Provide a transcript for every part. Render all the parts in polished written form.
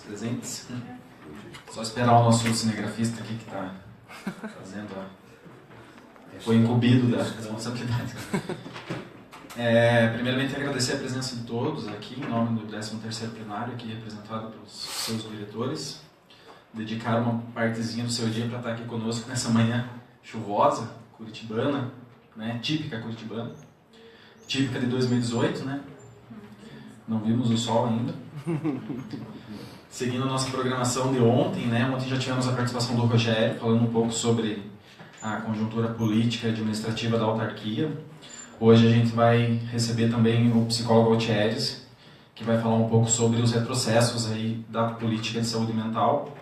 presentes. Só esperar o nosso cinegrafista aqui que está fazendo foi incumbido da responsabilidade. Primeiramente, agradecer a presença de todos aqui, em nome do 13º plenário, aqui representado pelos seus diretores. Dedicar uma partezinha do seu dia para estar aqui conosco nessa manhã chuvosa, curitibana, né? Típica curitibana. Típica de 2018, né? Não vimos o sol ainda. Seguindo a nossa programação de ontem, né? Ontem já tivemos a participação do Rogério, falando um pouco sobre a conjuntura política e administrativa da autarquia. Hoje a gente vai receber também o psicólogo Altieres, que vai falar um pouco sobre os retrocessos aí da política de saúde mental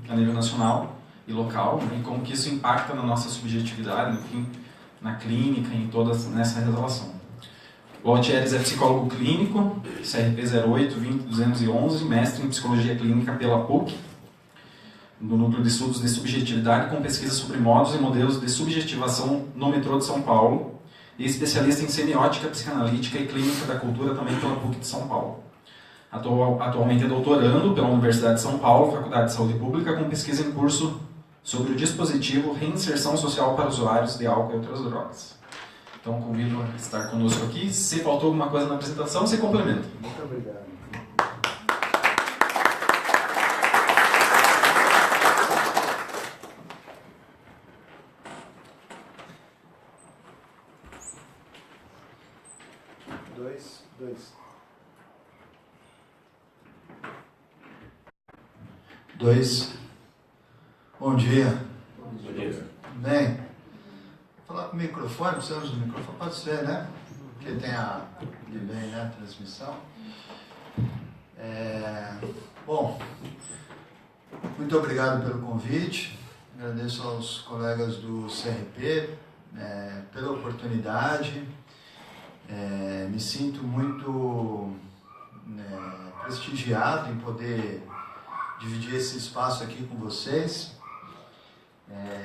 a nível nacional e local, né? E como que isso impacta na nossa subjetividade, enfim, na clínica, em toda nessa relação. O Altieres é psicólogo clínico, CRP 08-20-211, mestre em psicologia clínica pela PUC, no Núcleo de Estudos de Subjetividade, com pesquisa sobre modos e modelos de subjetivação no metrô de São Paulo, e especialista em semiótica, psicanalítica e clínica da cultura também pela PUC de São Paulo. Atualmente é doutorando pela Universidade de São Paulo, Faculdade de Saúde Pública, com pesquisa em curso sobre o dispositivo Reinserção Social para Usuários de Álcool e Outras Drogas. Então, convido a estar conosco aqui. Se faltou alguma coisa na apresentação, você complementa. Muito obrigado. Dois. Bom dia. Bom dia. Bem, vou falar com o microfone, precisamos do microfone, pode ser, né? Porque tem a transmissão. Bom, muito obrigado pelo convite, agradeço aos colegas do CRP pela oportunidade, me sinto muito prestigiado em poder dividir esse espaço aqui com vocês.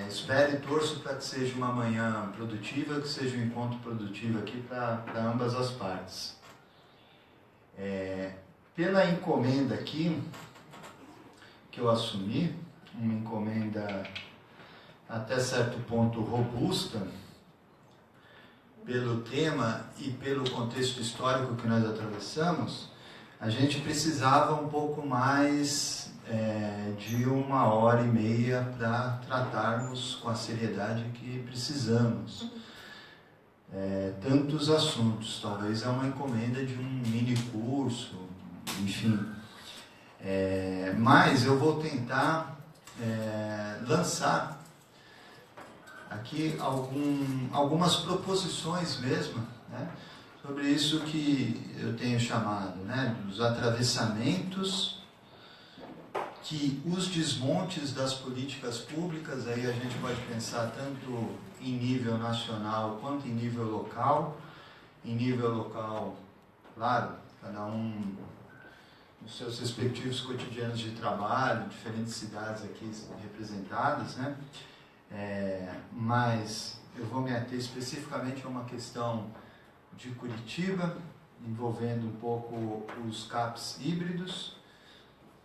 Espero e torço para que seja uma manhã produtiva, que seja um encontro produtivo aqui para ambas as partes. Pela encomenda aqui que eu assumi, uma encomenda até certo ponto robusta, pelo tema e pelo contexto histórico que nós atravessamos, a gente precisava um pouco mais de 1h30 para tratarmos com a seriedade que precisamos. Tantos assuntos, talvez é uma encomenda de um mini curso, enfim. Mas eu vou tentar lançar aqui algumas proposições mesmo, né, sobre isso que eu tenho chamado, né, dos atravessamentos que os desmontes das políticas públicas, aí a gente pode pensar tanto em nível nacional quanto em nível local. Em nível local, claro, cada um nos seus respectivos cotidianos de trabalho, diferentes cidades aqui representadas, né? Mas eu vou me ater especificamente a uma questão de Curitiba, envolvendo um pouco os CAPs híbridos.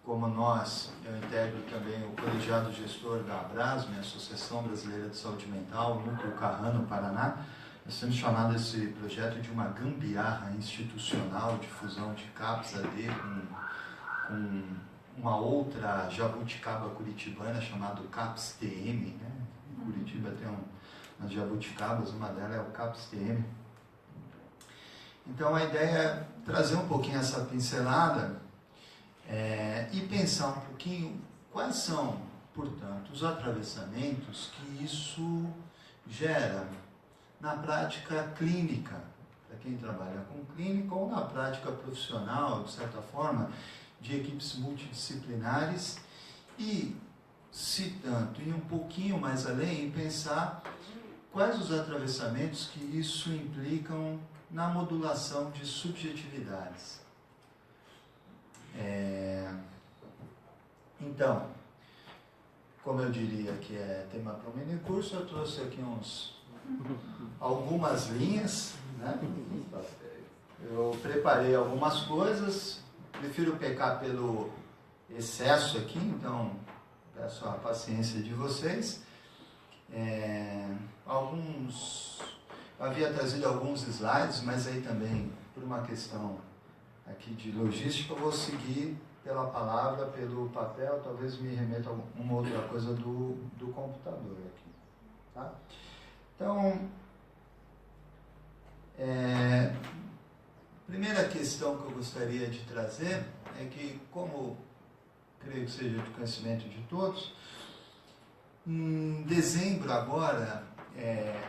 Como eu integro também o colegiado gestor da Abrasme, Associação Brasileira de Saúde Mental, Núcleo Carrano, Paraná. Nós temos chamado esse projeto de uma gambiarra institucional de fusão de CAPS-AD com uma outra jabuticaba curitibana chamada CAPS-TM, né? Em Curitiba tem umas jabuticabas, uma delas é o CAPS-TM. Então a ideia é trazer um pouquinho essa pincelada e pensar um pouquinho quais são, portanto, os atravessamentos que isso gera na prática clínica, para quem trabalha com clínica, ou na prática profissional, de certa forma, de equipes multidisciplinares, e, se tanto, ir um pouquinho mais além, pensar quais os atravessamentos que isso implicam na modulação de subjetividades. Então, como eu diria que é tema para o mini curso, eu trouxe aqui algumas linhas, né? Eu preparei algumas coisas, prefiro pecar pelo excesso aqui, então peço a paciência de vocês. Havia trazido alguns slides, mas aí também, por uma questão aqui de logística, eu vou seguir pela palavra, pelo papel, talvez me remeta a uma outra coisa do computador aqui. Tá? Então, primeira questão que eu gostaria de trazer é que, como creio que seja de conhecimento de todos, em dezembro agora,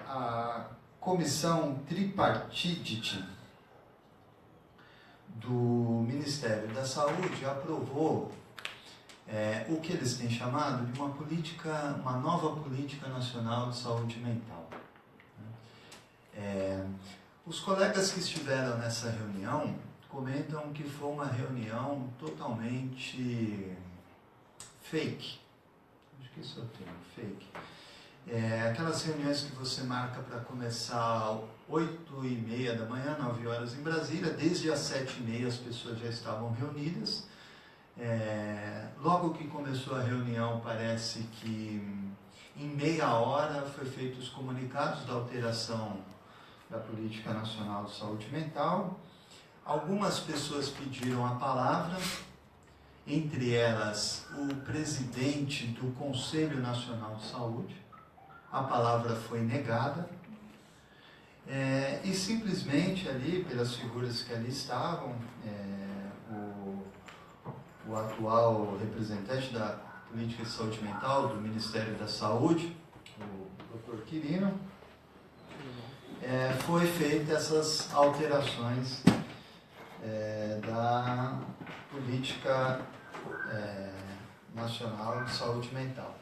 a Comissão Tripartite do Ministério da Saúde aprovou o que eles têm chamado de uma nova política nacional de saúde mental. Os colegas que estiveram nessa reunião comentam que foi uma reunião totalmente fake. Acho que isso é o termo, fake. Aquelas reuniões que você marca para começar às 8h30 da manhã, 9 horas em Brasília, desde as 7h30 as pessoas já estavam reunidas. Logo que começou a reunião, parece que em meia hora foi feitos os comunicados da alteração da Política Nacional de Saúde Mental. Algumas pessoas pediram a palavra, entre elas o presidente do Conselho Nacional de Saúde. A palavra foi negada e simplesmente ali, pelas figuras que ali estavam, o atual representante da Política de Saúde Mental do Ministério da Saúde, o Dr. Quirino, foi feita essas alterações da Política Nacional de Saúde Mental.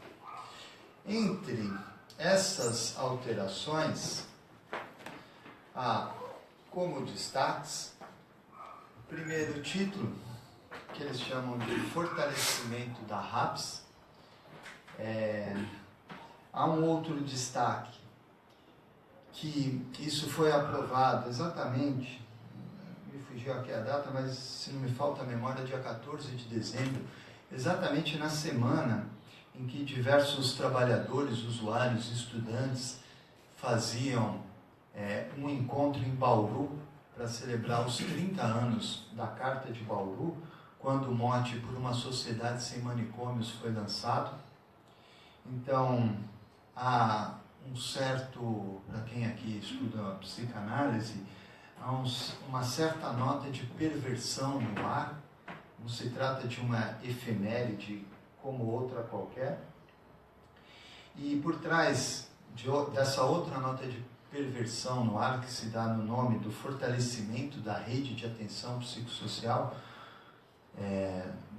Entre essas alterações, há como destaques, o primeiro título, que eles chamam de fortalecimento da RAPS. Há um outro destaque, que isso foi aprovado exatamente, me fugiu aqui a data, mas se não me falta a memória, dia 14 de dezembro, exatamente na semana em que diversos trabalhadores, usuários, estudantes faziam um encontro em Bauru para celebrar os 30 anos da Carta de Bauru, quando o mote por uma sociedade sem manicômios foi lançado. Então, há um certo, para quem aqui estuda psicanálise, há uma certa nota de perversão no ar. Não se trata de uma efeméride como outra qualquer. E por trás dessa outra nota de perversão no ar, que se dá no nome do fortalecimento da rede de atenção psicossocial,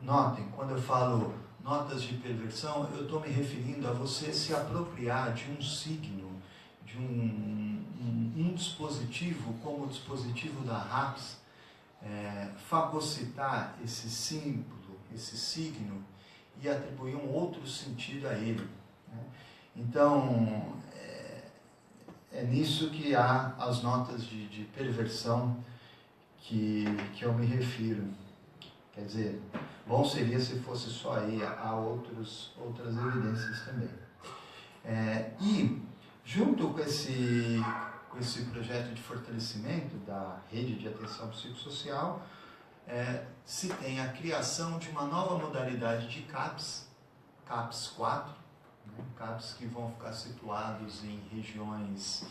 notem, quando eu falo notas de perversão, eu estou me referindo a você se apropriar de um signo, de um dispositivo, como o dispositivo da RAPS, fagocitar esse símbolo, esse signo, e atribuir um outro sentido a ele. Então, é nisso que há as notas de perversão que eu me refiro. Quer dizer, bom seria se fosse só aí, há outras evidências também. E, junto com esse projeto de fortalecimento da rede de atenção psicossocial, se tem a criação de uma nova modalidade de CAPS, CAPS 4, CAPS que vão ficar situados em regiões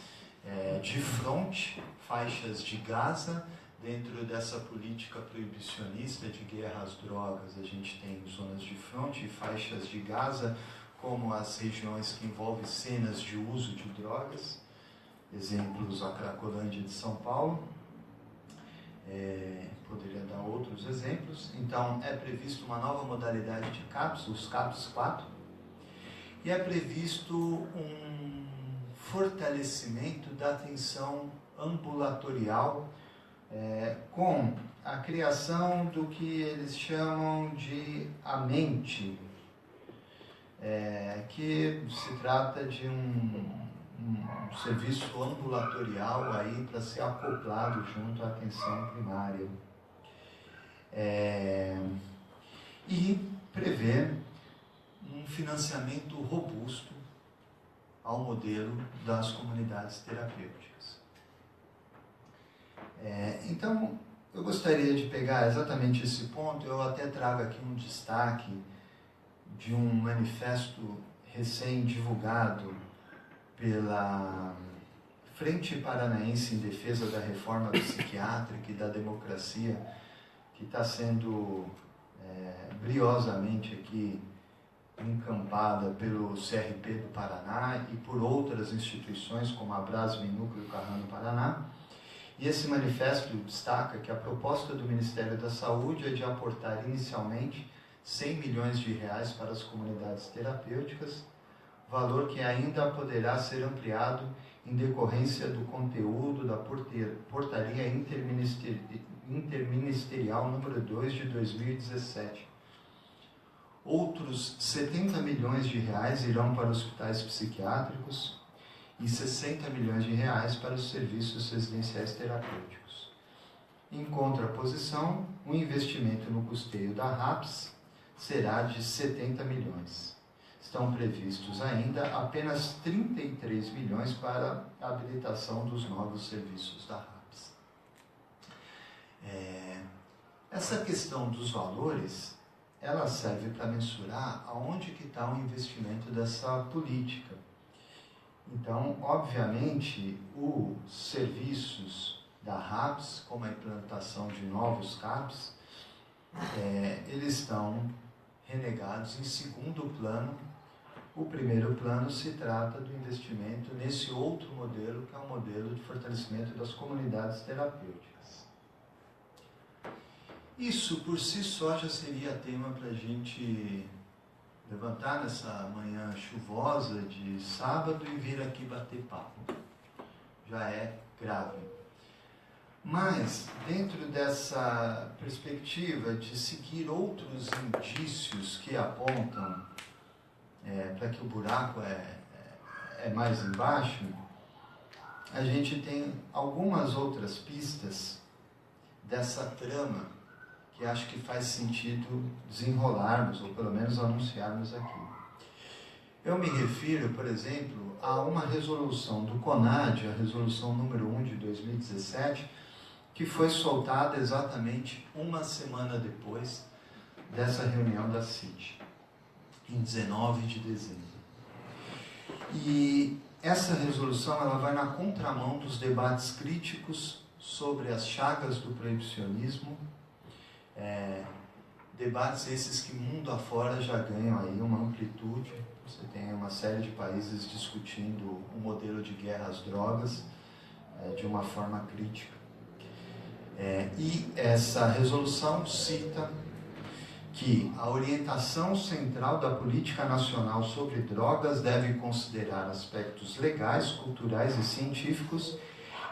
de fronte, faixas de Gaza. Dentro dessa política proibicionista de guerra às drogas, a gente tem zonas de fronte e faixas de Gaza, como as regiões que envolvem cenas de uso de drogas, exemplos a Cracolândia de São Paulo, poderia dar outros exemplos. Então, é previsto uma nova modalidade de CAPS, os CAPS 4, e é previsto um fortalecimento da atenção ambulatorial, com a criação do que eles chamam de a mente, que se trata de um serviço ambulatorial aí para ser acoplado junto à atenção primária. E prevê um financiamento robusto ao modelo das comunidades terapêuticas. Então, eu gostaria de pegar exatamente esse ponto. Eu até trago aqui um destaque de um manifesto recém-divulgado pela Frente Paranaense em Defesa da Reforma Psiquiátrica e da Democracia, que está sendo briosamente aqui encampada pelo CRP do Paraná e por outras instituições como a Brasme Núcleo Carrano Paraná. E esse manifesto destaca que a proposta do Ministério da Saúde é de aportar inicialmente 100 milhões de reais para as comunidades terapêuticas, valor que ainda poderá ser ampliado em decorrência do conteúdo da Portaria Interministerial número 2 de 2017. Outros 70 milhões de reais irão para hospitais psiquiátricos e 60 milhões de reais para os serviços residenciais terapêuticos. Em contraposição, o investimento no custeio da RAPS será de 70 milhões. Estão previstos ainda apenas 33 milhões para a habilitação dos novos serviços da RAPS. Essa questão dos valores, ela serve para mensurar aonde que está o investimento dessa política. Então, obviamente, os serviços da RAPS, como a implantação de novos CAPs, eles estão renegados em segundo plano. O primeiro plano se trata do investimento nesse outro modelo, que é o modelo de fortalecimento das comunidades terapêuticas. Isso, por si só, já seria tema para a gente levantar nessa manhã chuvosa de sábado e vir aqui bater papo. Já é grave. Mas, dentro dessa perspectiva de seguir outros indícios que apontam para que o buraco é mais embaixo, a gente tem algumas outras pistas dessa trama que acho que faz sentido desenrolarmos, ou pelo menos anunciarmos aqui. Eu me refiro, por exemplo, a uma resolução do CONAD, a resolução número 1 de 2017, que foi soltada exatamente uma semana depois dessa reunião da CIT, em 19 de dezembro. E essa resolução ela vai na contramão dos debates críticos sobre as chagas do proibicionismo, debates esses que mundo afora já ganham aí uma amplitude. Você tem uma série de países discutindo o modelo de guerra às drogas de uma forma crítica. E essa resolução cita que a orientação central da política nacional sobre drogas deve considerar aspectos legais, culturais e científicos,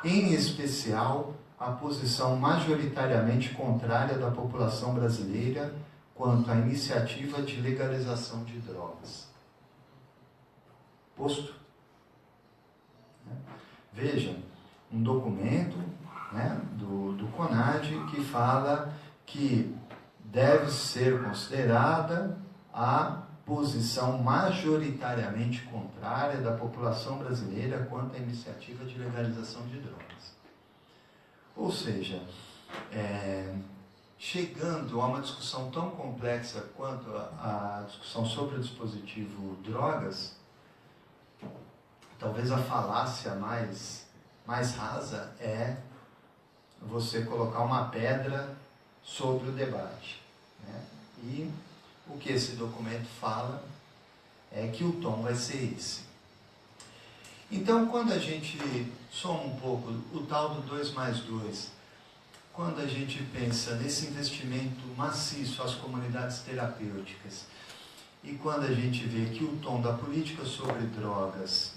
em especial a posição majoritariamente contrária da população brasileira quanto à iniciativa de legalização de drogas. Posto? Veja, um documento do CONAD que fala que deve ser considerada a posição majoritariamente contrária da população brasileira quanto à iniciativa de legalização de drogas. Ou seja, chegando a uma discussão tão complexa quanto a discussão sobre o dispositivo drogas, talvez a falácia mais rasa é você colocar uma pedra sobre o debate. E o que esse documento fala é que o tom vai ser esse. Então, quando a gente soma um pouco o tal do 2+2, quando a gente pensa nesse investimento maciço às comunidades terapêuticas, e quando a gente vê que o tom da política sobre drogas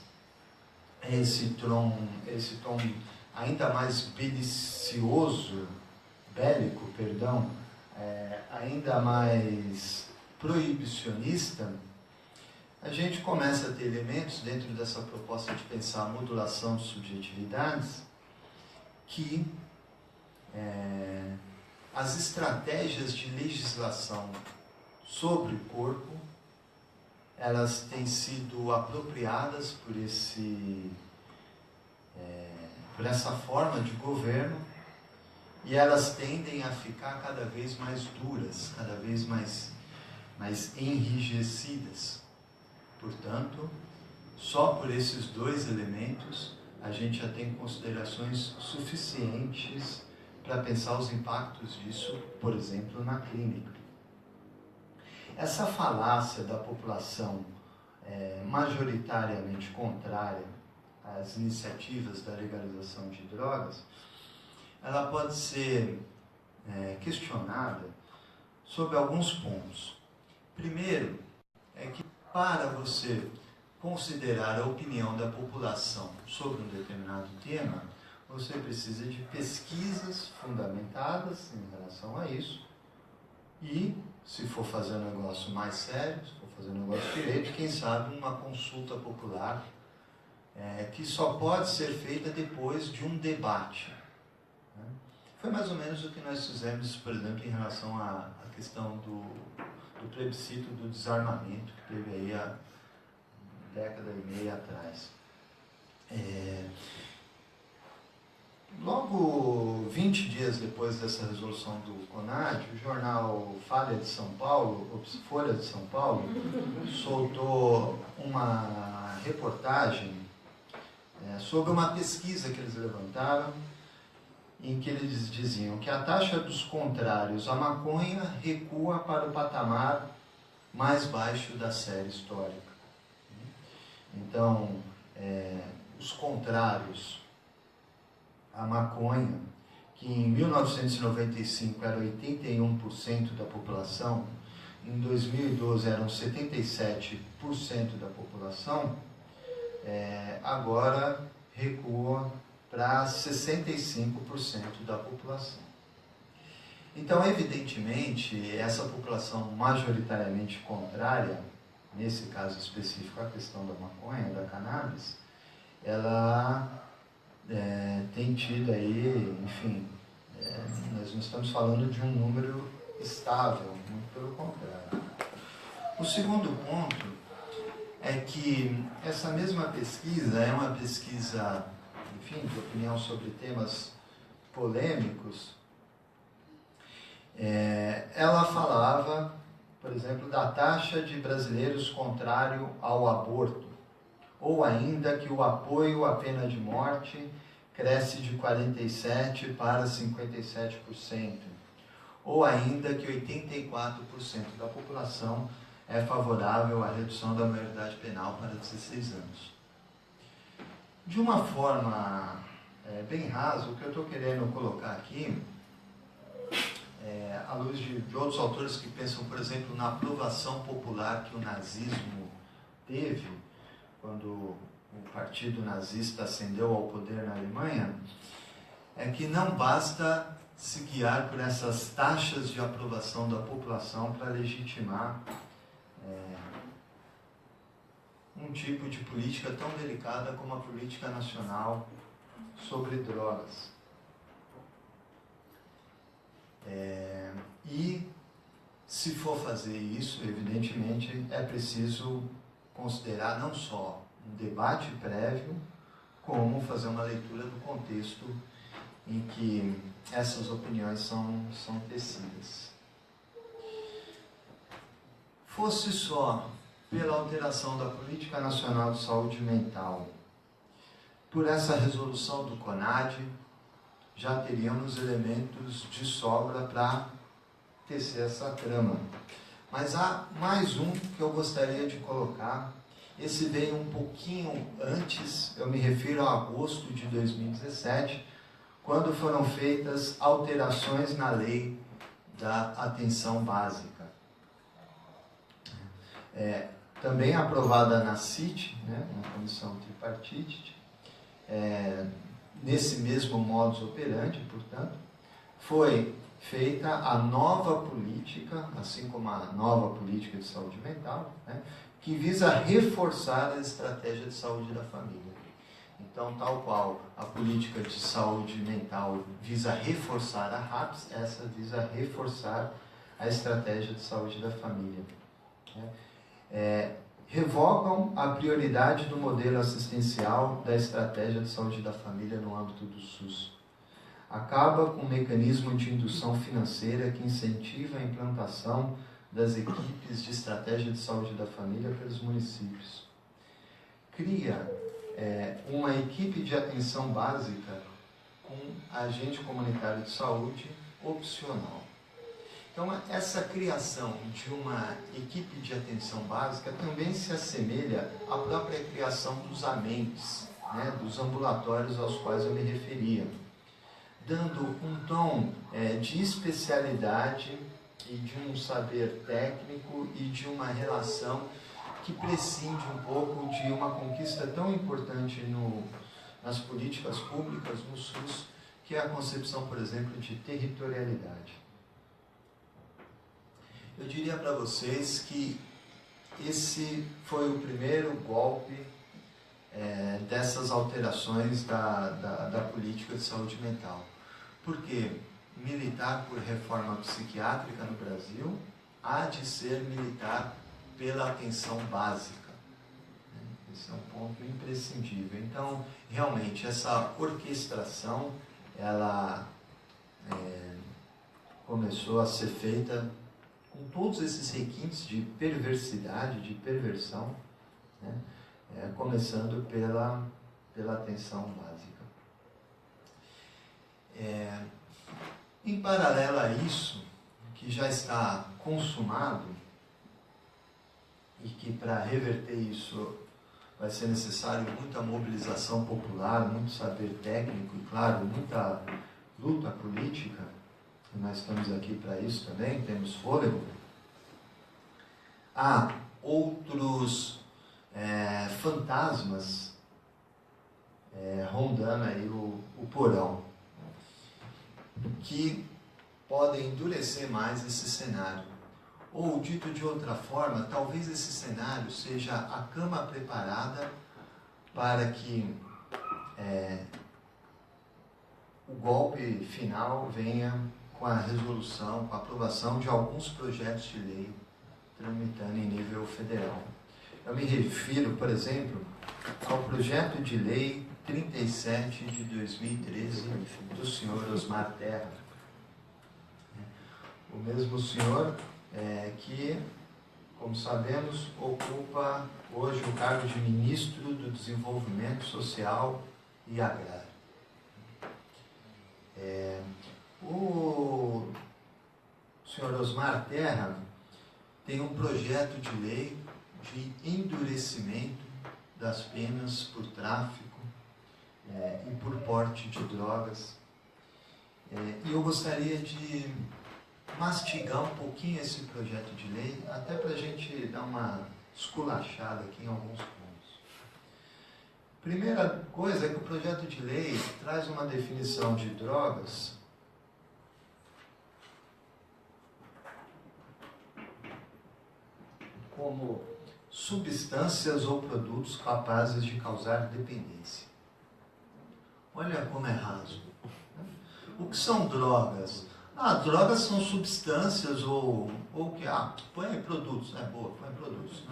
é esse tom ainda mais bélico, ainda mais proibicionista, a gente começa a ter elementos dentro dessa proposta de pensar a modulação de subjetividades que as estratégias de legislação sobre o corpo, elas têm sido apropriadas por essa forma de governo, e elas tendem a ficar cada vez mais duras, cada vez mais enrijecidas. Portanto, só por esses dois elementos a gente já tem considerações suficientes para pensar os impactos disso, por exemplo, na clínica. Essa falácia da população majoritariamente contrária às iniciativas da legalização de drogas, ela pode ser questionada sobre alguns pontos. Primeiro, é que para você considerar a opinião da população sobre um determinado tema, você precisa de pesquisas fundamentadas em relação a isso e, se for fazer um negócio mais sério, se for fazer um negócio direito, quem sabe uma consulta popular que só pode ser feita depois de um debate. Né? Foi mais ou menos o que nós fizemos, por exemplo, em relação à questão do plebiscito do desarmamento, que teve aí há década e meia atrás. Logo 20 dias depois dessa resolução do CONAD, o jornal Folha de São Paulo soltou uma reportagem sobre uma pesquisa que eles levantaram, em que eles diziam que a taxa dos contrários à maconha recua para o patamar mais baixo da série histórica. Então, os contrários à maconha, que em 1995 era 81% da população, em 2012 eram 77% da população, agora recua para 65% da população. Então, evidentemente, essa população majoritariamente contrária, nesse caso específico a questão da maconha, da cannabis, ela tem tido aí, enfim, nós não estamos falando de um número estável, muito pelo contrário. O segundo ponto é que essa mesma pesquisa é uma pesquisa, enfim, de opinião sobre temas polêmicos. Ela falava, por exemplo, da taxa de brasileiros contrário ao aborto, ou ainda que o apoio à pena de morte cresce de 47% para 57%, ou ainda que 84% da população é favorável à redução da maioridade penal para 16 anos. De uma forma bem rasa, o que eu estou querendo colocar aqui, à luz de outros autores que pensam, por exemplo, na aprovação popular que o nazismo teve, quando o partido nazista ascendeu ao poder na Alemanha, é que não basta se guiar por essas taxas de aprovação da população para legitimar um tipo de política tão delicada como a política nacional sobre drogas. E, se for fazer isso, evidentemente, é preciso considerar não só um debate prévio, como fazer uma leitura do contexto em que essas opiniões são tecidas. Fosse só pela alteração da Política Nacional de Saúde Mental, por essa resolução do CONAD, já teríamos elementos de sobra para tecer essa trama. Mas há mais um que eu gostaria de colocar. Esse veio um pouquinho antes, eu me refiro a agosto de 2017, quando foram feitas alterações na lei da atenção básica. Também aprovada na CIT, na Comissão Tripartite, nesse mesmo modus operandi, portanto, foi feita a nova política, assim como a nova política de saúde mental, que visa reforçar a estratégia de saúde da família. Então, tal qual a política de saúde mental visa reforçar a RAPS, essa visa reforçar a a estratégia de saúde da família. Revogam a prioridade do modelo assistencial da estratégia de saúde da família no âmbito do SUS. Acaba com o mecanismo de indução financeira que incentiva a implantação das equipes de estratégia de saúde da família pelos municípios. Cria uma equipe de atenção básica com agente comunitário de saúde opcional. Então, essa criação de uma equipe de atenção básica também se assemelha à própria criação dos AMENTs, né, dos ambulatórios aos quais eu me referia, dando um tom de especialidade e de um saber técnico e de uma relação que prescinde um pouco de uma conquista tão importante nas políticas públicas no SUS, que é a concepção, por exemplo, de territorialidade. Eu diria para vocês que esse foi o primeiro golpe dessas alterações da política de saúde mental. Porque militar por reforma psiquiátrica no Brasil há de ser militar pela atenção básica. Esse é um ponto imprescindível. Então, realmente, essa orquestração, ela começou a ser feita com todos esses requintes de perversidade, de perversão, né? Começando pela atenção básica. Em paralelo a isso, que já está consumado, e que para reverter isso vai ser necessário muita mobilização popular, muito saber técnico e, claro, muita luta política, e nós estamos aqui para isso também, temos fôlego. Há outros fantasmas rondando aí o porão, que podem endurecer mais esse cenário. Ou, dito de outra forma, talvez esse cenário seja a cama preparada para que o golpe final venha com a resolução, com a aprovação de alguns projetos de lei tramitando em nível federal. Eu me refiro, por exemplo, ao projeto de lei 37 de 2013 do senhor Osmar Terra. O mesmo senhor que, como sabemos, ocupa hoje o cargo de Ministro do Desenvolvimento Social e Agrário. O senhor Osmar Terra tem um projeto de lei de endurecimento das penas por tráfico e por porte de drogas. E eu gostaria de mastigar um pouquinho esse projeto de lei, até para a gente dar uma esculachada aqui em alguns pontos. Primeira coisa é que o projeto de lei traz uma definição de drogas como substâncias ou produtos capazes de causar dependência. Olha como é raso. O que são drogas? Drogas são substâncias ou que? Põe produtos, boa, põe produtos.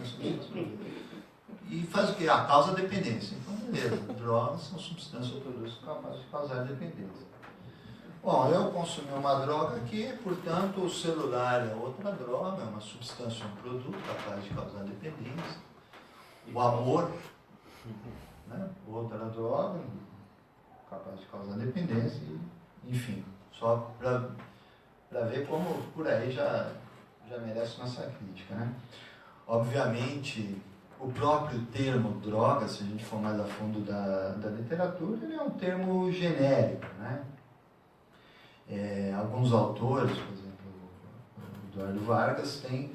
E faz o que? Causa dependência. Então, beleza, drogas são substâncias ou produtos capazes de causar dependência. Bom, eu consumi uma droga aqui, portanto, o celular é outra droga, é uma substância, um produto capaz de causar dependência. O amor, né? Outra droga capaz de causar dependência, enfim, só para ver como por aí já merece nossa crítica, né? Obviamente, o próprio termo droga, se a gente for mais a fundo da literatura, ele é um termo genérico, né? Alguns autores, por exemplo, o Eduardo Vargas, têm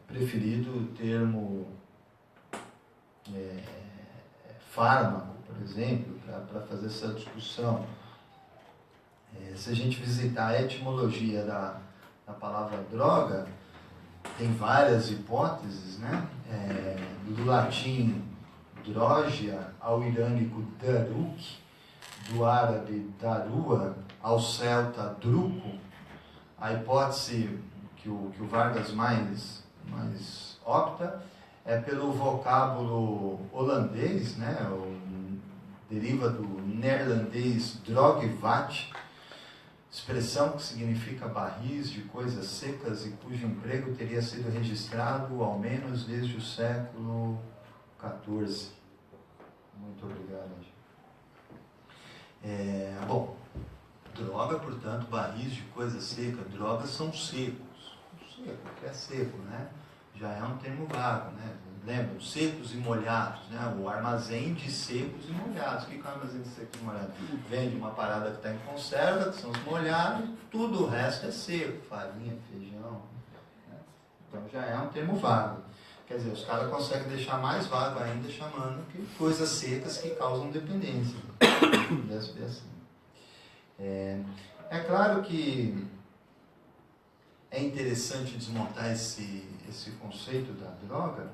preferido o termo fármaco, por exemplo, para fazer essa discussão. Se a gente visitar a etimologia da palavra droga, tem várias hipóteses, né? Do latim drogia ao irânico daruk, do árabe darua ao celta druco, A hipótese que o Vargas mais opta é pelo vocábulo holandês, né? Deriva do neerlandês droogvat, expressão que significa barris de coisas secas e cujo emprego teria sido registrado ao menos desde o século XIV. Muito obrigado. Bom, droga, portanto, barris de coisa seca. Drogas são secos. Seco, que é seco, né? Já é um termo vago, né? Lembram? Secos e molhados, né? O armazém de secos e molhados. O que é o armazém de secos e molhados? Vende uma parada que está em conserva, que são os molhados, tudo o resto é seco. Farinha, feijão. Né? Então já é um termo vago. Quer dizer, os caras conseguem deixar mais vago ainda, chamando que coisas secas que causam dependência. Deve ser assim. É claro que é interessante desmontar esse conceito da droga,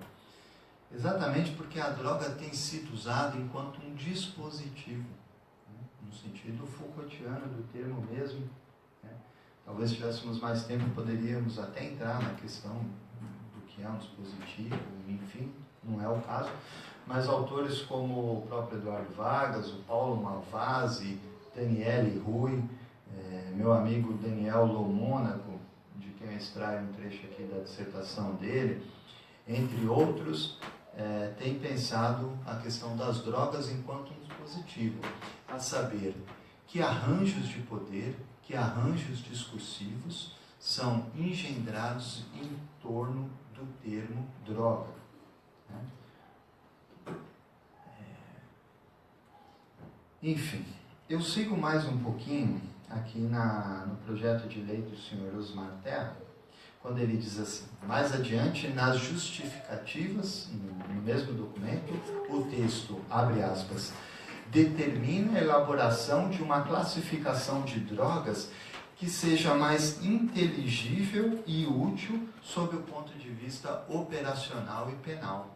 exatamente porque a droga tem sido usada enquanto um dispositivo, né? No sentido Foucaultiano do termo mesmo. Né? Talvez se tivéssemos mais tempo, poderíamos até entrar na questão do que é um dispositivo, enfim, não é o caso. Mas autores como o próprio Eduardo Vargas, o Paulo Malvasi, Daniele Rui, meu amigo Daniel Lomônaco, de quem eu extraio um trecho aqui da dissertação dele, entre outros, tem pensado a questão das drogas enquanto um dispositivo, a saber, que arranjos de poder, que arranjos discursivos são engendrados em torno do termo droga. Né? Enfim, eu sigo mais um pouquinho aqui no projeto de lei do senhor Osmar Terra, quando ele diz assim: mais adiante, nas justificativas, no mesmo documento, o texto, abre aspas, determina a elaboração de uma classificação de drogas que seja mais inteligível e útil sob o ponto de vista operacional e penal.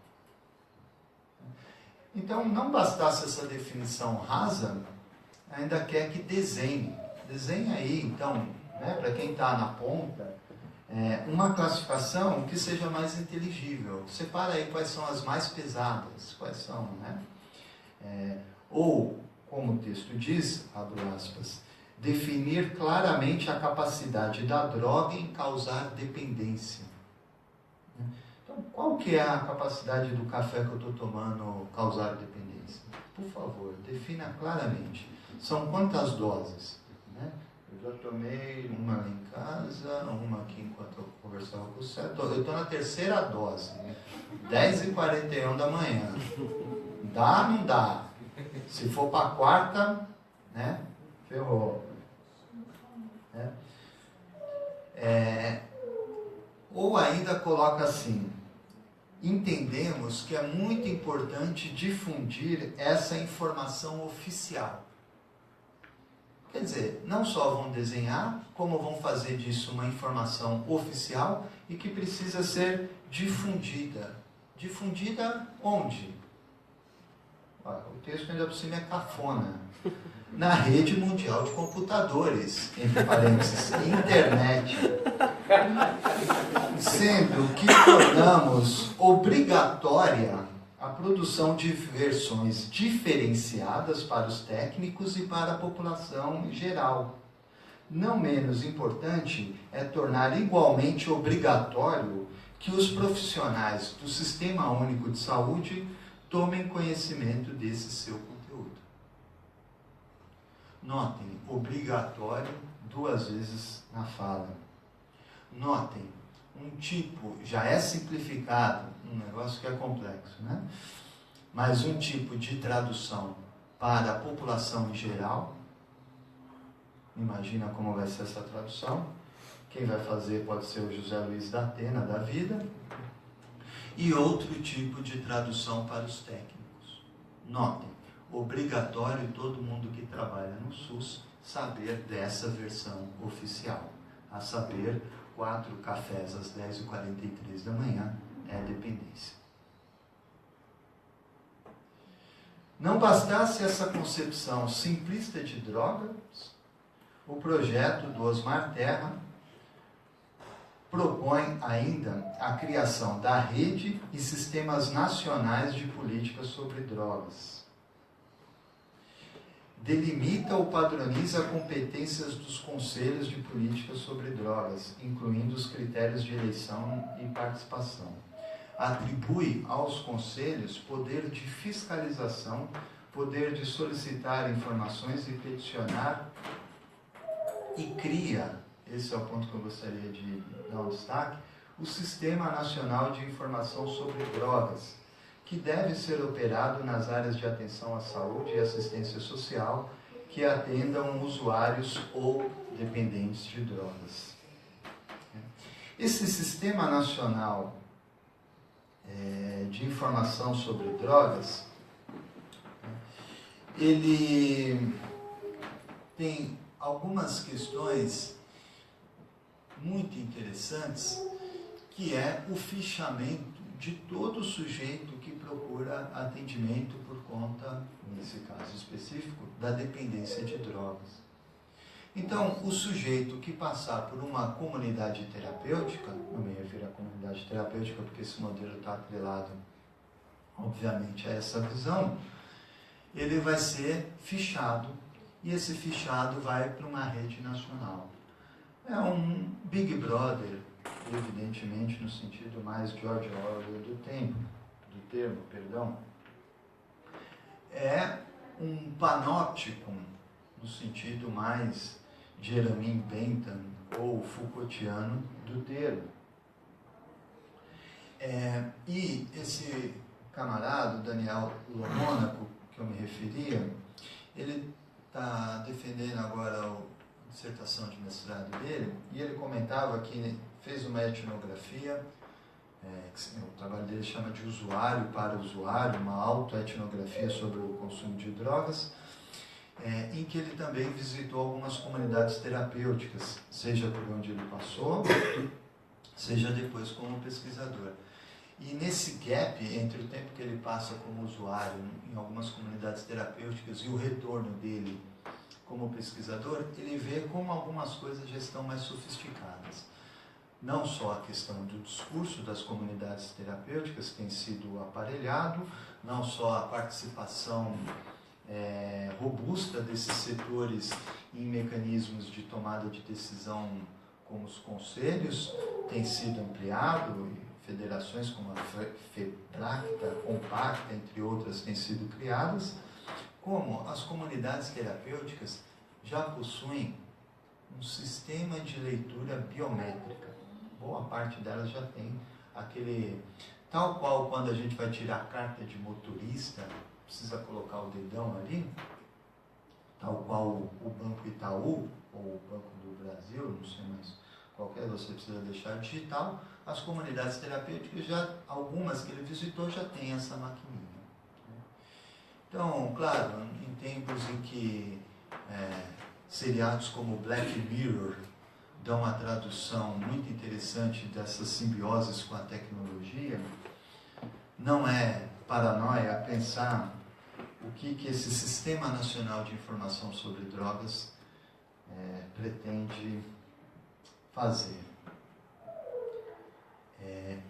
Então, não bastasse essa definição rasa, ainda quer que desenhe. Desenhe aí, então, né, para quem está na ponta, uma classificação que seja mais inteligível. Separa aí quais são as mais pesadas, quais são, né? Ou, como o texto diz, abro aspas, definir claramente a capacidade da droga em causar dependência. Então, qual que é a capacidade do café que eu estou tomando causar dependência? Por favor, defina claramente. São quantas doses? Né? Eu já tomei uma lá em casa, uma aqui enquanto eu conversava com o Sérgio. Eu estou na terceira dose, 10h41 da manhã. Dá, não dá? Se for para a quarta, né? Ferrou. Ou ainda coloca assim: entendemos que é muito importante difundir essa informação oficial. Quer dizer, não só vão desenhar, como vão fazer disso uma informação oficial e que precisa ser difundida. Difundida onde? O texto ainda por cima é cafona. Na rede mundial de computadores, entre parênteses, internet. Sendo que tornamos obrigatória a produção de versões diferenciadas para os técnicos e para a população em geral. Não menos importante é tornar igualmente obrigatório que os profissionais do Sistema Único de Saúde tomem conhecimento desse seu conteúdo. Notem, obrigatório 2 vezes na fala. Notem, um tipo, já é simplificado, um negócio que é complexo, né? Mas um tipo de tradução para a população em geral. Imagina como vai ser essa tradução. Quem vai fazer pode ser o José Luiz da Atena da vida. E outro tipo de tradução para os técnicos. Notem, obrigatório todo mundo que trabalha no SUS saber dessa versão oficial. A saber, 4 cafés às 10h43 da manhã é dependência. Não bastasse essa concepção simplista de drogas, o projeto do Osmar Terra propõe ainda a criação da rede e sistemas nacionais de políticas sobre drogas. Delimita ou padroniza competências dos conselhos de políticas sobre drogas, incluindo os critérios de eleição e participação. Atribui aos conselhos poder de fiscalização, poder de solicitar informações e peticionar, e cria, esse é o ponto que eu gostaria de dar um destaque, o Sistema Nacional de Informação sobre Drogas, que deve ser operado nas áreas de atenção à saúde e assistência social que atendam usuários ou dependentes de drogas. Esse Sistema Nacional de Informação sobre Drogas, ele tem algumas questões muito interessantes, que é o fichamento de todo sujeito que procura atendimento por conta, nesse caso específico, da dependência de drogas. Então, o sujeito que passar por uma comunidade terapêutica, não me refiro à comunidade terapêutica porque esse modelo está atrelado, obviamente, a essa visão, ele vai ser fichado, e esse fichado vai para uma rede nacional. É um Big Brother, evidentemente no sentido mais George Orwell do termo, perdão. É um panóptico no sentido mais Jeremy Bentham ou Foucaultiano do termo. E esse camarada, Daniel Lomônaco, que eu me referia, ele está defendendo agora a dissertação de mestrado dele, e ele comentava que fez uma etnografia, o trabalho dele chama de Usuário para Usuário, uma autoetnografia sobre o consumo de drogas, em que ele também visitou algumas comunidades terapêuticas, seja por onde ele passou, seja depois como pesquisador. E nesse gap entre o tempo que ele passa como usuário em algumas comunidades terapêuticas e o retorno dele como pesquisador, ele vê como algumas coisas já estão mais sofisticadas. Não só a questão do discurso das comunidades terapêuticas tem sido aparelhado, não só a participação robusta desses setores em mecanismos de tomada de decisão como os conselhos tem sido ampliado, e federações como a FEPRACTA, Compacta, entre outras, têm sido criadas, como as comunidades terapêuticas já possuem um sistema de leitura biométrica. Boa parte delas já tem aquele... Tal qual quando a gente vai tirar a carta de motorista, precisa colocar o dedão ali, tal qual o Banco Itaú, ou o Banco do Brasil, não sei mais, qualquer você precisa deixar digital, as comunidades terapêuticas, já, algumas que ele visitou, já tem essa maquininha. Então, claro, em tempos em que seriados como Black Mirror dão uma tradução muito interessante dessas simbioses com a tecnologia, não é paranoia pensar o que esse Sistema Nacional de Informação sobre Drogas pretende fazer.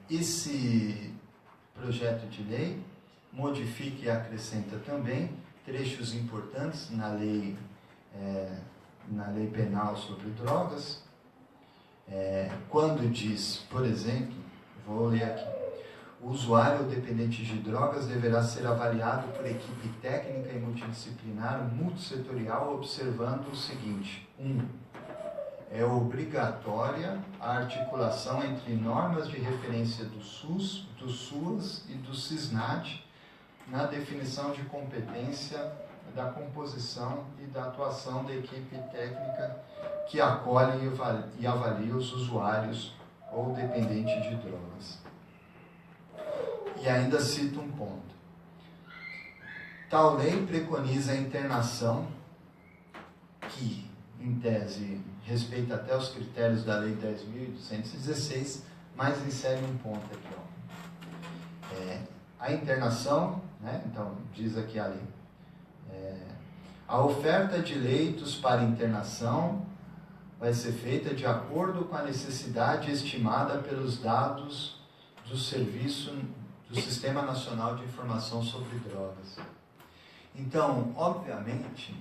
Esse projeto de lei modifica e acrescenta também trechos importantes na lei penal sobre drogas, quando diz, por exemplo, vou ler aqui, o usuário ou dependente de drogas deverá ser avaliado por equipe técnica e multidisciplinar multissetorial, observando o seguinte: 1. É obrigatória a articulação entre normas de referência do SUS, do SUAS e do SISNAD na definição de competência, da composição e da atuação da equipe técnica que acolhe e avalia os usuários ou dependentes de drogas. E ainda cito um ponto. Tal lei preconiza a internação que, em tese, respeita até os critérios da Lei 10.216, mas insere um ponto aqui. A internação, né, então, diz aqui a lei, a oferta de leitos para internação vai ser feita de acordo com a necessidade estimada pelos dados do serviço do Sistema Nacional de Informação sobre Drogas. Então, obviamente,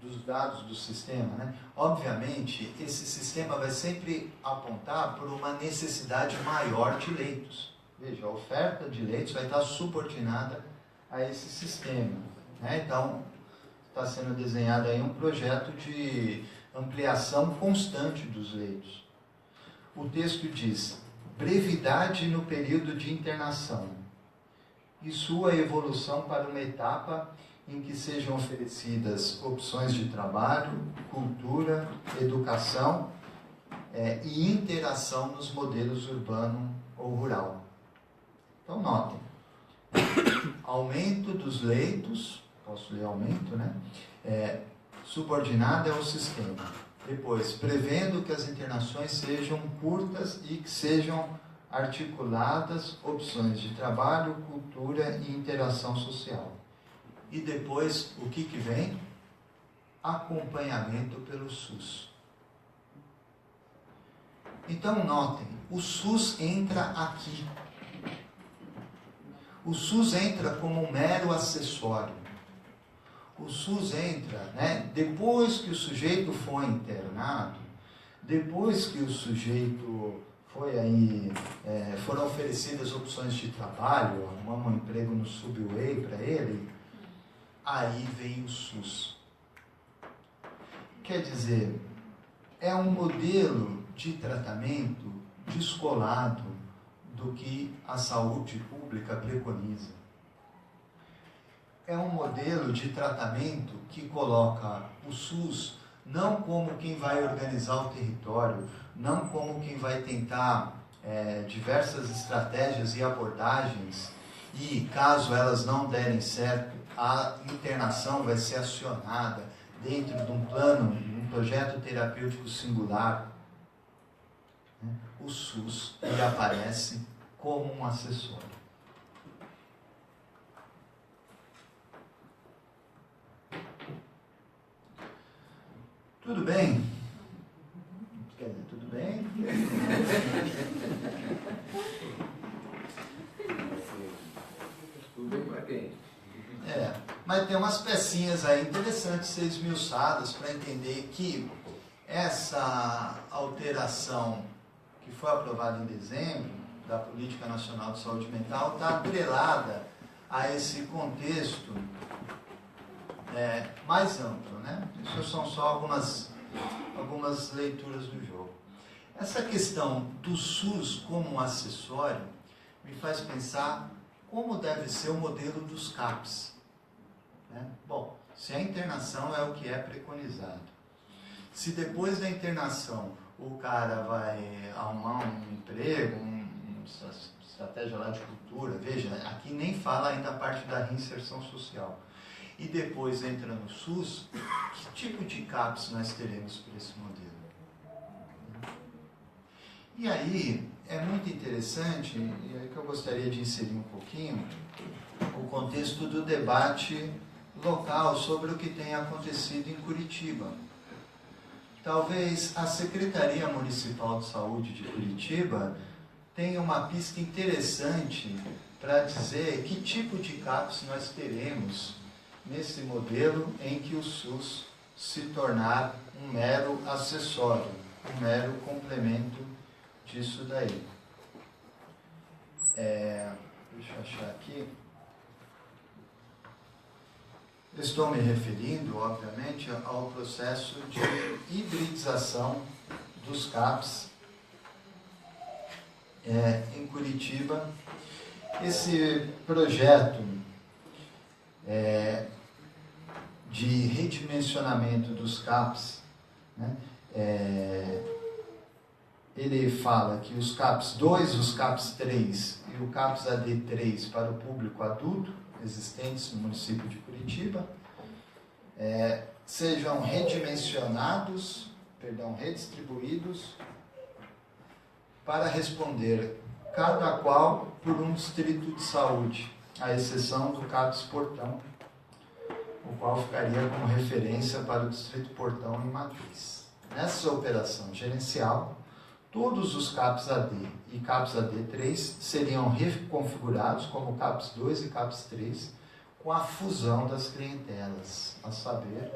dos dados do sistema, né? Obviamente, esse sistema vai sempre apontar por uma necessidade maior de leitos. Veja, a oferta de leitos vai estar subordinada a esse sistema, né? Então, está sendo desenhado aí um projeto de ampliação constante dos leitos. O texto diz: brevidade no período de internação e sua evolução para uma etapa em que sejam oferecidas opções de trabalho, cultura, educação e interação nos modelos urbano ou rural. Então, notem, aumento dos leitos, posso ler aumento, né? Subordinado ao sistema. Depois, prevendo que as internações sejam curtas e que sejam articuladas opções de trabalho, cultura e interação social. E depois, o que vem? Acompanhamento pelo SUS. Então, notem, o SUS entra aqui. O SUS entra como um mero acessório. O SUS entra, né, depois que o sujeito foi internado, depois que o sujeito foi aí, foram oferecidas opções de trabalho, arrumamos um emprego no Subway para ele, aí vem o SUS. Quer dizer, é um modelo de tratamento descolado do que a saúde pública preconiza. É um modelo de tratamento que coloca o SUS não como quem vai organizar o território, não como quem vai tentar diversas estratégias e abordagens, e caso elas não derem certo, a internação vai ser acionada dentro de um plano, um projeto terapêutico singular. O SUS, ele aparece como um acessório. Tudo bem? Quer dizer, tudo bem? Tudo bem para quem? Mas tem umas pecinhas aí interessantes ser esmiuçadas para entender que essa alteração que foi aprovada em dezembro da Política Nacional de Saúde Mental está atrelada a esse contexto mais amplo, né? Isso são só algumas leituras do jogo. Essa questão do SUS como um acessório me faz pensar como deve ser o modelo dos CAPs. Né? Bom, se a internação é o que é preconizado, se depois da internação o cara vai arrumar um emprego, uma estratégia lá de cultura, veja, aqui nem fala ainda a parte da reinserção social, e depois entra no SUS, que tipo de CAPs nós teremos para esse modelo? E aí, é muito interessante, e aí que eu gostaria de inserir um pouquinho, o contexto do debate local sobre o que tem acontecido em Curitiba. Talvez a Secretaria Municipal de Saúde de Curitiba tenha uma pista interessante para dizer que tipo de CAPs nós teremos nesse modelo em que o SUS se tornar um mero acessório, um mero complemento disso daí. Deixa eu achar aqui. Estou me referindo, obviamente, ao processo de hibridização dos CAPs em Curitiba. Esse projeto de redimensionamento dos CAPs, né, ele fala que os CAPs 2, os CAPs 3 e o CAPs AD3 para o público adulto existentes no município de Curitiba sejam redistribuídos para responder cada qual por um distrito de saúde, à exceção do CAPs Portão, o qual ficaria como referência para o Distrito Portão e Matriz. Nessa operação gerencial, todos os CAPs AD e CAPs AD3 seriam reconfigurados como CAPs 2 e CAPs 3 com a fusão das clientelas, a saber,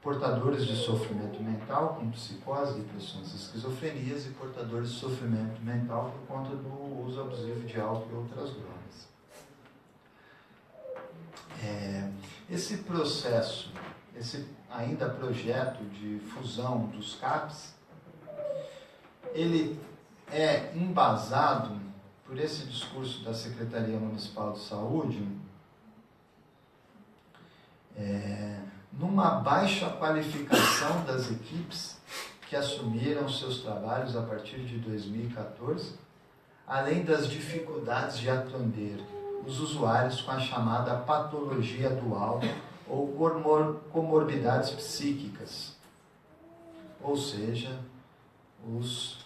portadores de sofrimento mental com psicose, depressões e esquizofrenias e portadores de sofrimento mental por conta do uso abusivo de álcool e outras drogas. Esse processo, esse ainda projeto de fusão dos CAPs, ele é embasado por esse discurso da Secretaria Municipal de Saúde numa baixa qualificação das equipes que assumiram seus trabalhos a partir de 2014, além das dificuldades de atender os usuários com a chamada patologia dual ou comorbidades psíquicas, ou seja, os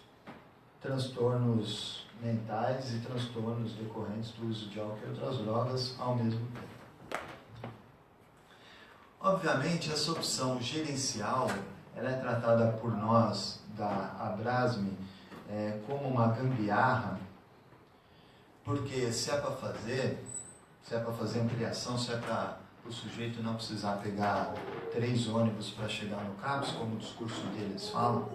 transtornos mentais e transtornos decorrentes do uso de álcool e outras drogas ao mesmo tempo. Obviamente, essa opção gerencial ela é tratada por nós da Abrasme como uma gambiarra, porque se é para fazer ampliação, se é para o sujeito não precisar pegar 3 ônibus para chegar no CAPS, como o discurso deles fala,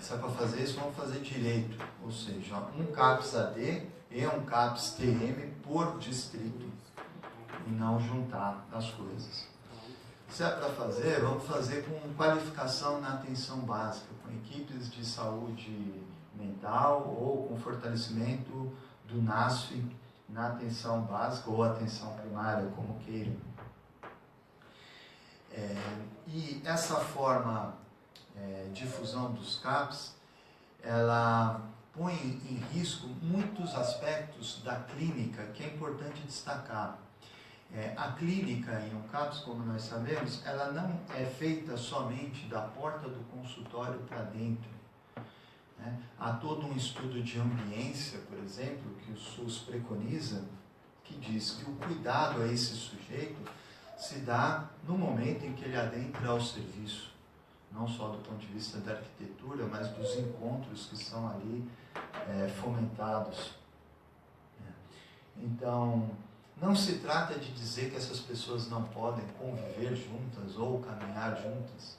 se é para fazer isso, vamos fazer direito, ou seja, um CAPS AD e um CAPS TM por distrito, e não juntar as coisas. Se é para fazer, vamos fazer com qualificação na atenção básica, com equipes de saúde mental ou com fortalecimento do NASF na atenção básica ou atenção primária, como queiram. E essa forma de fusão dos CAPs, ela põe em risco muitos aspectos da clínica que é importante destacar. A clínica em um CAPS, como nós sabemos, ela não é feita somente da porta do consultório para dentro. Há todo um estudo de ambiência, por exemplo, que o SUS preconiza, que diz que o cuidado a esse sujeito se dá no momento em que ele adentra ao serviço, não só do ponto de vista da arquitetura, mas dos encontros que são ali fomentados. Então, não se trata de dizer que essas pessoas não podem conviver juntas ou caminhar juntas,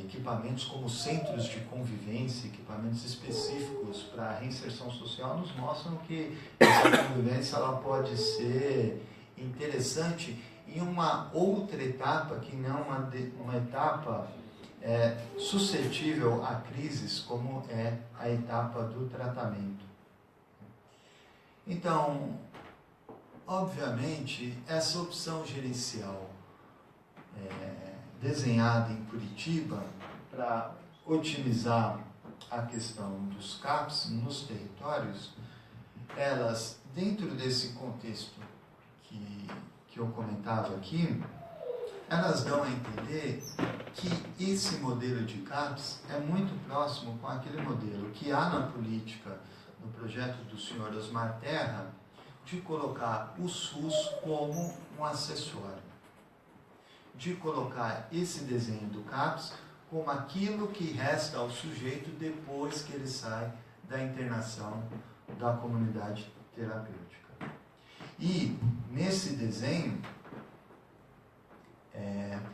equipamentos como centros de convivência, equipamentos específicos para a reinserção social nos mostram que essa convivência ela pode ser interessante em uma outra etapa que não uma etapa suscetível a crises como é a etapa do tratamento. Então, obviamente, essa opção gerencial desenhada em Curitiba para otimizar a questão dos CAPs nos territórios, elas, dentro desse contexto que eu comentava aqui, elas dão a entender que esse modelo de CAPs é muito próximo com aquele modelo que há na política, no projeto do senhor Osmar Terra, de colocar o SUS como um acessório, de colocar esse desenho do CAPS como aquilo que resta ao sujeito depois que ele sai da internação da comunidade terapêutica. E, nesse desenho,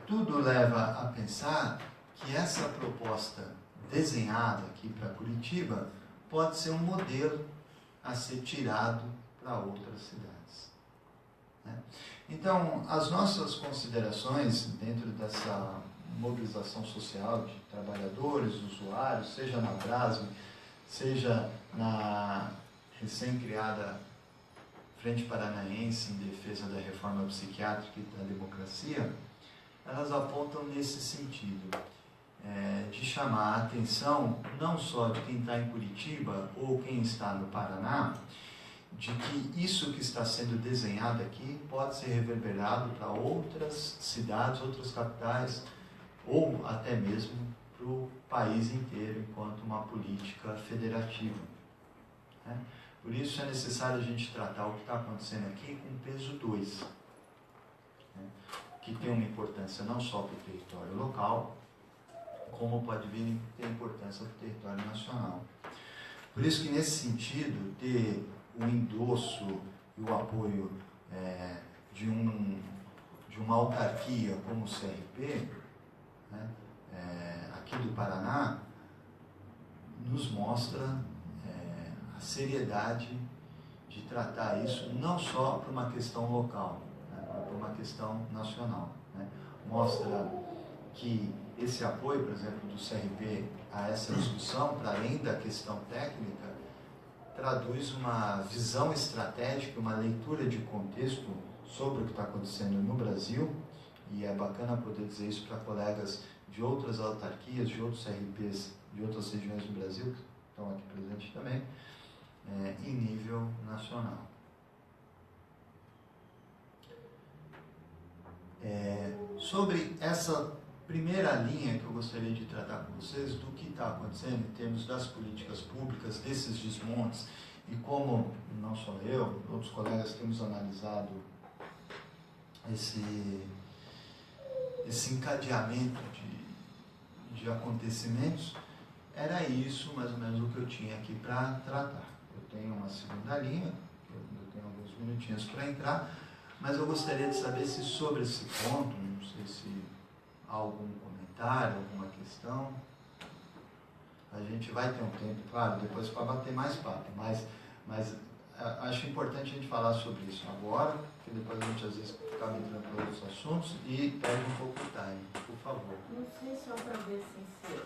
tudo leva a pensar que essa proposta desenhada aqui para Curitiba pode ser um modelo a ser tirado para outras cidades. Então, as nossas considerações dentro dessa mobilização social de trabalhadores, usuários, seja na Abrasme, seja na recém-criada Frente Paranaense em defesa da reforma psiquiátrica e da democracia, elas apontam nesse sentido, de chamar a atenção não só de quem está em Curitiba ou quem está no Paraná, de que isso que está sendo desenhado aqui pode ser reverberado para outras cidades, outras capitais, ou até mesmo para o país inteiro, enquanto uma política federativa. Por isso é necessário a gente tratar o que está acontecendo aqui com peso 2. né, que tem uma importância não só para o território local, como pode vir a ter importância para o território nacional. Por isso que, nesse sentido, ter o endosso e o apoio de uma autarquia como o CRP, né, aqui do Paraná, nos mostra a seriedade de tratar isso não só para uma questão local, né, mas para uma questão nacional, né. Mostra que esse apoio, por exemplo, do CRP a essa discussão, para além da questão técnica, traduz uma visão estratégica, uma leitura de contexto sobre o que está acontecendo no Brasil, e é bacana poder dizer isso para colegas de outras autarquias, de outros CRPs, de outras regiões do Brasil, que estão aqui presentes também, em nível nacional. Sobre essa primeira linha que eu gostaria de tratar com vocês, do que está acontecendo em termos das políticas públicas, desses desmontes, e como não só eu, outros colegas temos analisado esse encadeamento de acontecimentos, era isso mais ou menos o que eu tinha aqui para tratar. Eu tenho uma segunda linha, eu tenho alguns minutinhos para entrar, mas eu gostaria de saber se sobre esse ponto, não sei se há algum comentário, alguma questão. A gente vai ter um tempo, claro, depois para bater mais papo, mas acho importante a gente falar sobre isso agora, porque depois a gente às vezes acaba entrando por outros assuntos e perde um pouco de time, por favor. Não sei só para ver sincero.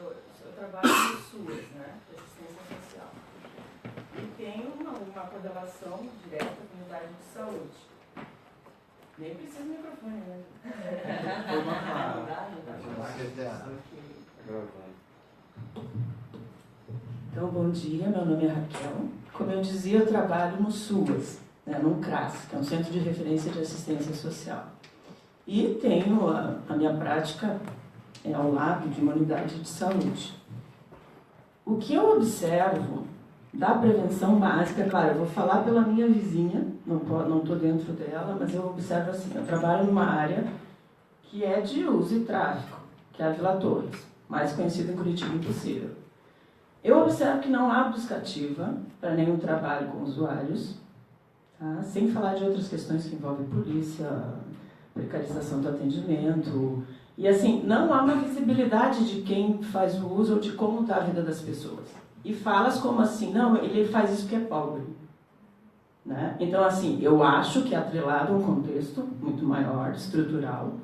Eu trabalho no SUAS, né? Assistência Social. E tenho uma correlação direta com a unidade de saúde. Nem precisa de microfone, né? Então, bom dia, meu nome é Raquel. Como eu dizia, eu trabalho no SUAS, né, no CRAS, que é um Centro de Referência de Assistência Social. E tenho a minha prática ao lado de uma unidade de saúde. O que eu observo da prevenção básica, claro, eu vou falar pela minha vizinha, não estou dentro dela, mas eu observo assim, eu trabalho numa área que é de uso e tráfico, que é a Vila Torres, mais conhecida em Curitiba Impossível. Eu observo que não há buscativa para nenhum trabalho com usuários, tá? Sem falar de outras questões que envolvem polícia, precarização do atendimento, e assim, não há uma visibilidade de quem faz o uso ou de como está a vida das pessoas. E falas como assim, não, ele faz isso porque é pobre. Né? Então, assim, eu acho que é atrelado a um contexto muito maior, estrutural,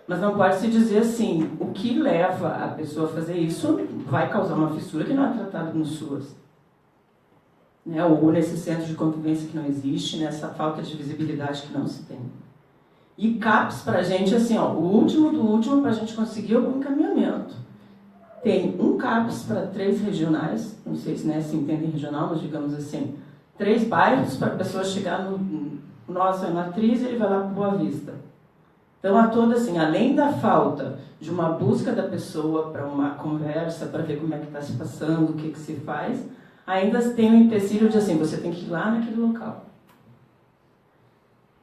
mas não pode se dizer assim, o que leva a pessoa a fazer isso vai causar uma fissura que não é tratada no SUAS. Né? Ou nesse centro de convivência que não existe, nessa falta de visibilidade que não se tem. E CAPS pra gente, assim, ó, o último do último para a gente conseguir algum encaminhamento. Tem um CAPS para 3 regionais, não sei se, né, se entendem regional, mas digamos assim, 3 bairros para a pessoa chegar no nossa matriz e ele vai lá para Boa Vista. Então, há toda assim, além da falta de uma busca da pessoa para uma conversa, para ver como é que está se passando, o que se faz, ainda tem o empecilho de assim, você tem que ir lá naquele local.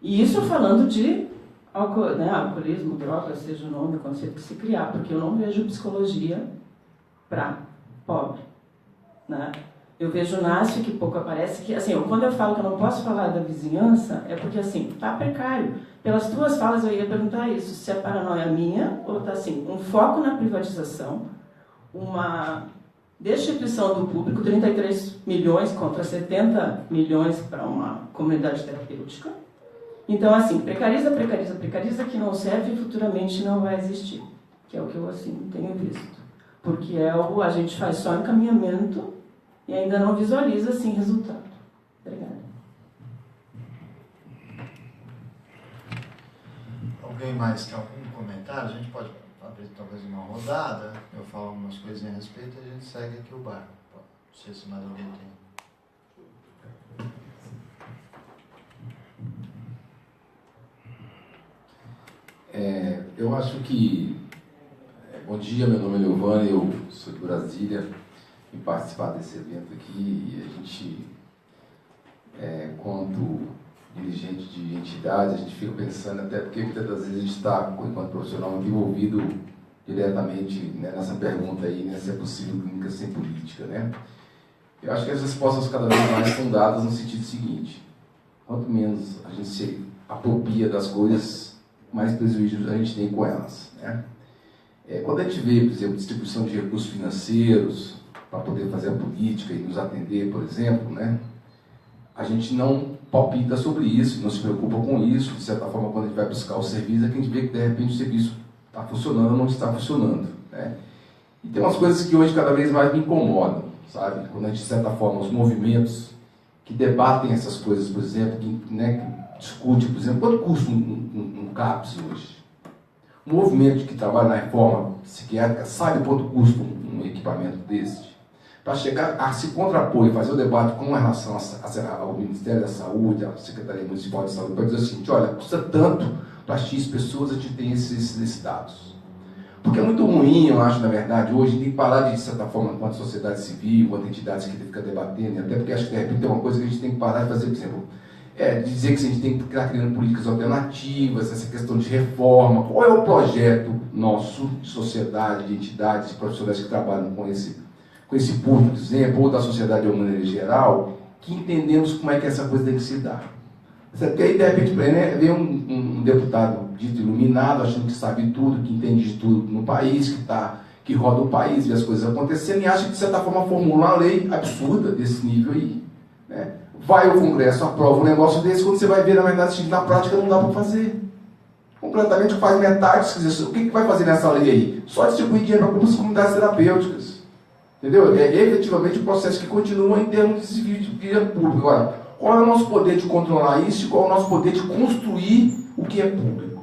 E isso falando de alcoolismo, droga, seja o nome, o conceito que se criar, porque eu não vejo psicologia para pobre. Né? Eu vejo o NASF que pouco aparece, que assim, quando eu falo que eu não posso falar da vizinhança, é porque assim, está precário. Pelas tuas falas eu ia perguntar isso, se é paranoia minha ou está assim, um foco na privatização, uma destituição do público, 33 milhões contra 70 milhões para uma comunidade terapêutica. Então, assim, precariza, que não serve e futuramente não vai existir. Que é o que eu, assim, tenho visto. Porque a gente faz só encaminhamento e ainda não visualiza, assim, resultado. Obrigada. Alguém mais tem algum comentário? A gente pode abrir talvez uma rodada, eu falo algumas coisinhas a respeito e a gente segue aqui o barco. Não sei se mais alguém tem. Eu acho que... Bom dia, meu nome é Leovane, eu sou de Brasília, vim participar desse evento aqui e a gente, quando dirigente de entidade, a gente fica pensando, até porque muitas das vezes a gente está, enquanto profissional, envolvido diretamente, né, nessa pergunta aí, né, se é possível clínica sem política, né? Eu acho que as respostas cada vez mais são dadas no sentido seguinte: quanto menos a gente se apropria das coisas, mais prejuízos a gente tem com elas, né? Quando a gente vê, por exemplo, distribuição de recursos financeiros para poder fazer a política e nos atender, por exemplo, né, a gente não palpita sobre isso, não se preocupa com isso. De certa forma, quando a gente vai buscar o serviço, é que a gente vê que de repente o serviço está funcionando ou não está funcionando, né? E tem umas coisas que hoje cada vez mais me incomodam, sabe? Quando a gente, de certa forma, os movimentos que debatem essas coisas, por exemplo, que discute, por exemplo, quanto custa um CAPS hoje? O movimento que trabalha na reforma psiquiátrica sabe quanto custa um equipamento desse? Para chegar a se contrapor e fazer o debate com relação ao Ministério da Saúde, à Secretaria Municipal de Saúde, para dizer o seguinte: olha, custa tanto para X pessoas, a gente tem esses dados. Porque é muito ruim, eu acho, na verdade, hoje, a gente tem que parar de certa forma, enquanto sociedade civil, enquanto entidades que fica debatendo, e até porque acho que de repente tem uma coisa que a gente tem que parar de fazer, por exemplo, dizer que a gente tem que estar criando políticas alternativas, essa questão de reforma. Qual é o projeto nosso, de sociedade, de entidades, de profissionais que trabalham com esse público, por exemplo, ou da sociedade de uma maneira geral, que entendemos como é que essa coisa tem que se dar? Porque aí, de repente, vem um deputado dito iluminado, achando que sabe tudo, que entende de tudo no país, que roda o país, vê as coisas acontecendo e acha que, de certa forma, formula uma lei absurda desse nível aí, né? Vai ao Congresso, aprova um negócio desse, quando você vai ver, na verdade, na prática não dá para fazer. Completamente faz metade. O que vai fazer nessa lei aí? Só distribuir dinheiro para as comunidades terapêuticas. Entendeu? É efetivamente um processo que continua em termos de desvio de dinheiro público. Agora, qual é o nosso poder de controlar isso e qual é o nosso poder de construir o que é público?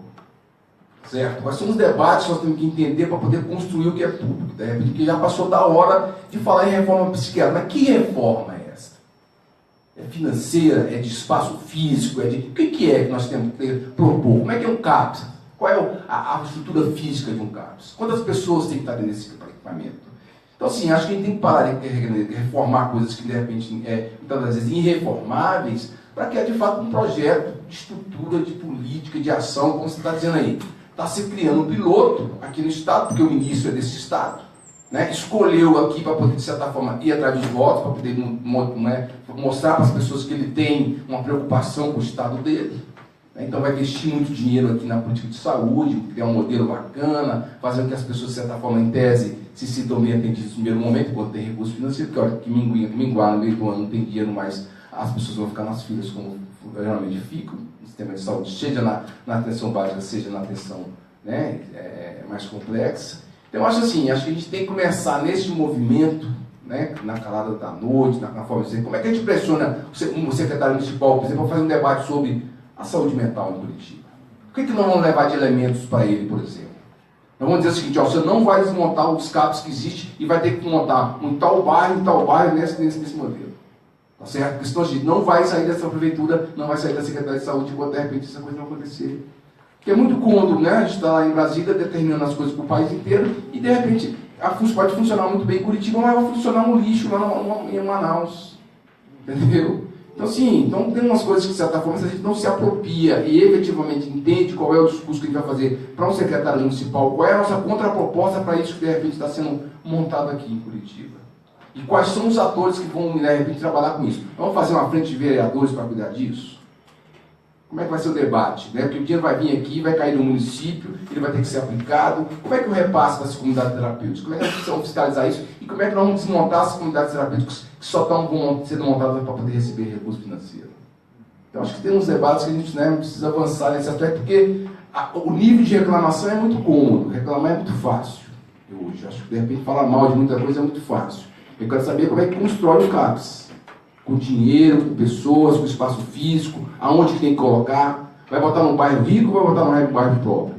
Certo? Quais são os debates que nós temos que entender para poder construir o que é público? De repente, que já passou da hora de falar em reforma psiquiátrica. Mas que reforma é essa? É financeira? É de espaço físico? O que é que nós temos que propor? Como é que é um CAPS? Qual é a estrutura física de um CAPS? Quantas pessoas tem que estar nesse equipamento? Então, assim, acho que a gente tem que parar de reformar coisas que, de repente, muitas das vezes, irreformáveis, para criar, de fato, um projeto de estrutura, de política, de ação, como você está dizendo aí. Está se criando um piloto aqui no Estado, porque o ministro é desse Estado, né? Escolheu aqui para poder, de certa forma, ir atrás dos votos, para poder mostrar para as pessoas que ele tem uma preocupação com o Estado dele. Então vai investir muito dinheiro aqui na política de saúde, criar um modelo bacana, fazer com que as pessoas, de certa forma, em tese, se sintam bem atendidas no primeiro momento, quando tem recurso financeiro, porque a hora que minguar no meio do ano não tem dinheiro mais, as pessoas vão ficar nas filas como geralmente ficam, no sistema de saúde, seja na atenção básica, seja na atenção, né, mais complexa. Então, eu acho assim, acho que a gente tem que começar nesse movimento, né, na calada da noite, na forma de dizer, como é que a gente pressiona o secretário municipal, por exemplo, para fazer um debate sobre a saúde mental em Curitiba? Por que nós vamos levar de elementos para ele, por exemplo? Nós vamos dizer o seguinte: você não vai desmontar os CAPs que existem e vai ter que montar um tal bairro, nesse modelo. Tá certo? Porque senão a gente não vai sair dessa prefeitura, não vai sair da Secretaria de Saúde enquanto de repente essa coisa não acontecer. Porque é muito cômodo, né? A gente está lá em Brasília determinando as coisas para o país inteiro e de repente a FUS pode funcionar muito bem em Curitiba, mas vai funcionar no lixo lá em Manaus. Entendeu? Então, sim, tem umas coisas que, de certa forma, se a gente não se apropria e efetivamente entende qual é o discurso que a gente vai fazer para um secretário municipal, qual é a nossa contraproposta para isso que, de repente, está sendo montado aqui em Curitiba. E quais são os atores que vão, de repente, trabalhar com isso. Vamos fazer uma frente de vereadores para cuidar disso? Como é que vai ser o debate? Né? Porque o dinheiro vai vir aqui, vai cair no município, ele vai ter que ser aplicado. Como é que o repasse das comunidades terapêuticas? Como é que nós precisamos fiscalizar isso? E como é que nós vamos desmontar as comunidades terapêuticas que só estão sendo montadas para poder receber recurso financeiro? Então, acho que tem uns debates que a gente, né, precisa avançar nesse aspecto, porque o nível de reclamação é muito cômodo, reclamar é muito fácil. Eu hoje acho que, de repente, falar mal de muita coisa é muito fácil. Eu quero saber como é que constrói o CAPS. Com dinheiro, com pessoas, com espaço físico, aonde que tem que colocar. Vai botar num bairro rico ou vai botar num bairro pobre?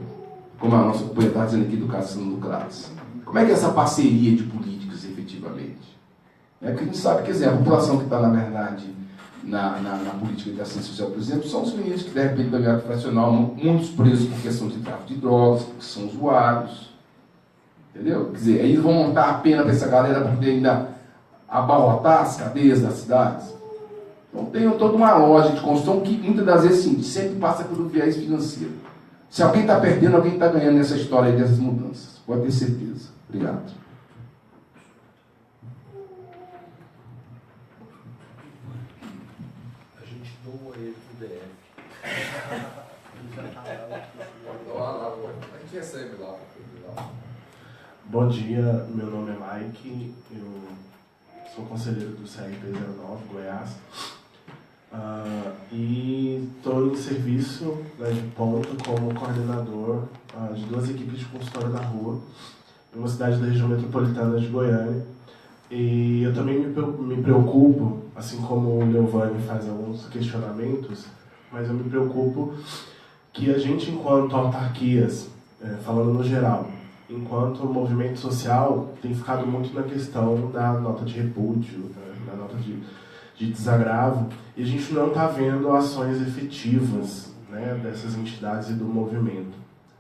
Como a nossa companheira está dizendo aqui do Cassino do CRAS. Como é que é essa parceria de políticas, efetivamente? Porque a gente sabe que, a população que está, na verdade, na política de assistência social, por exemplo, são os meninos que, de repente, da minha fracional, muitos presos por questão de tráfico de drogas, que são usuários. Entendeu? Quer dizer, aí eles vão montar a pena para essa galera para poder ainda abarrotar as cadeias das cidades. Então tem toda uma lógica de construção que muitas das vezes sim, sempre passa pelo viés financeiro. Se alguém está perdendo, alguém está ganhando nessa história aí dessas mudanças. Pode ter certeza. Obrigado. A gente doa ele pro DF. A gente recebe lá. Bom dia, meu nome é Mike, eu sou conselheiro do CRP 09, Goiás, e estou em serviço, né, de ponto como coordenador de 2 equipes de consultório na rua, em uma cidade da região metropolitana de Goiânia. E eu também me preocupo, assim como o Leovani faz alguns questionamentos, mas eu me preocupo que a gente, enquanto autarquias, falando no geral, enquanto movimento social, tem ficado muito na questão da nota de repúdio, da nota de desagravo, e a gente não está vendo ações efetivas, né, dessas entidades e do movimento.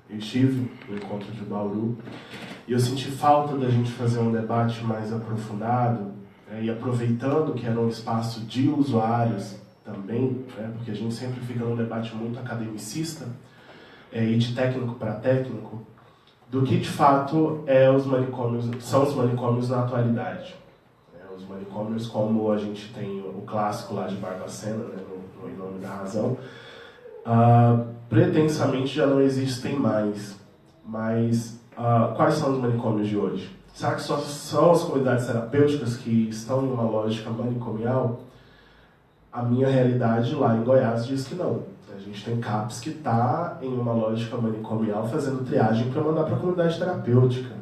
Eu estive no encontro de Bauru e eu senti falta da gente fazer um debate mais aprofundado, e aproveitando que era um espaço de usuários também, porque a gente sempre fica num debate muito academicista e de técnico para técnico, do que de fato são os manicômios na atualidade. Os manicômios, como a gente tem o clássico lá de Barbacena, né, no Em Nome da Razão, pretensamente já não existem mais. Mas quais são os manicômios de hoje? Será que só são as comunidades terapêuticas que estão em uma lógica manicomial? A minha realidade lá em Goiás diz que não. A gente tem CAPS que está em uma lógica manicomial fazendo triagem para mandar para a comunidade terapêutica.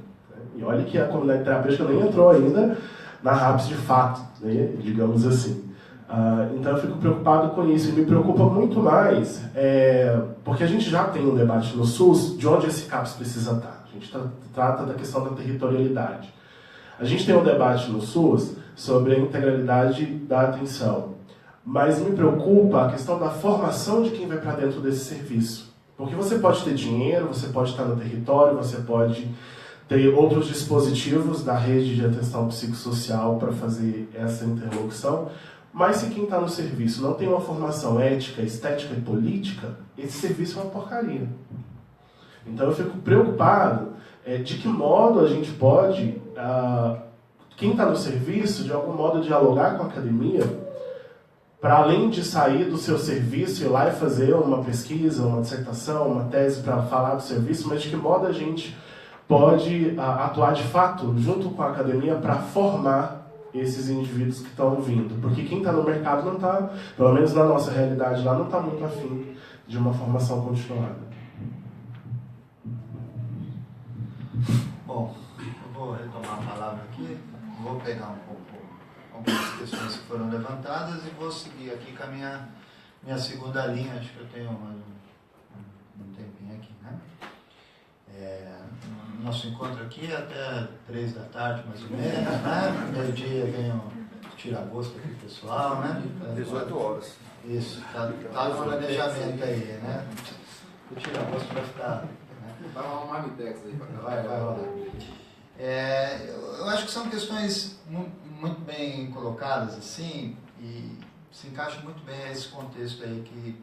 E olha que a comunidade terapêutica nem entrou ainda na RAPS de fato, né, digamos assim. Então eu fico preocupado com isso e me preocupa muito mais, porque a gente já tem um debate no SUS de onde esse CAPS precisa estar. A gente trata da questão da territorialidade. A gente tem um debate no SUS sobre a integralidade da atenção, mas me preocupa a questão da formação de quem vai para dentro desse serviço. Porque você pode ter dinheiro, você pode estar no território, você pode ter outros dispositivos da rede de atenção psicossocial para fazer essa interlocução, mas se quem está no serviço não tem uma formação ética, estética e política, esse serviço é uma porcaria. Então eu fico preocupado de que modo a gente pode, quem está no serviço, de algum modo dialogar com a academia, para além de sair do seu serviço, ir lá e fazer uma pesquisa, uma dissertação, uma tese para falar do serviço, mas de que modo a gente pode atuar de fato junto com a academia para formar esses indivíduos que estão vindo. Porque quem está no mercado não está, pelo menos na nossa realidade lá, não está muito afim de uma formação continuada. Bom, eu vou retomar a palavra aqui, vou pegar um pouco algumas questões que foram levantadas e vou seguir aqui com a minha segunda linha. Acho que eu tenho mais um tempinho aqui, né? Nosso encontro aqui é até 3 da tarde, mais ou menos, né? Meio-dia vem o tira-gosto aqui, pessoal, né? 18 horas. Isso, tá no planejamento aí, né? O tira-gosto vai ficar... Vai rolar um Marmitex aí pra cá. Vai rolar. Eu acho que são questões muito bem colocadas, assim, e se encaixam muito bem a esse contexto aí que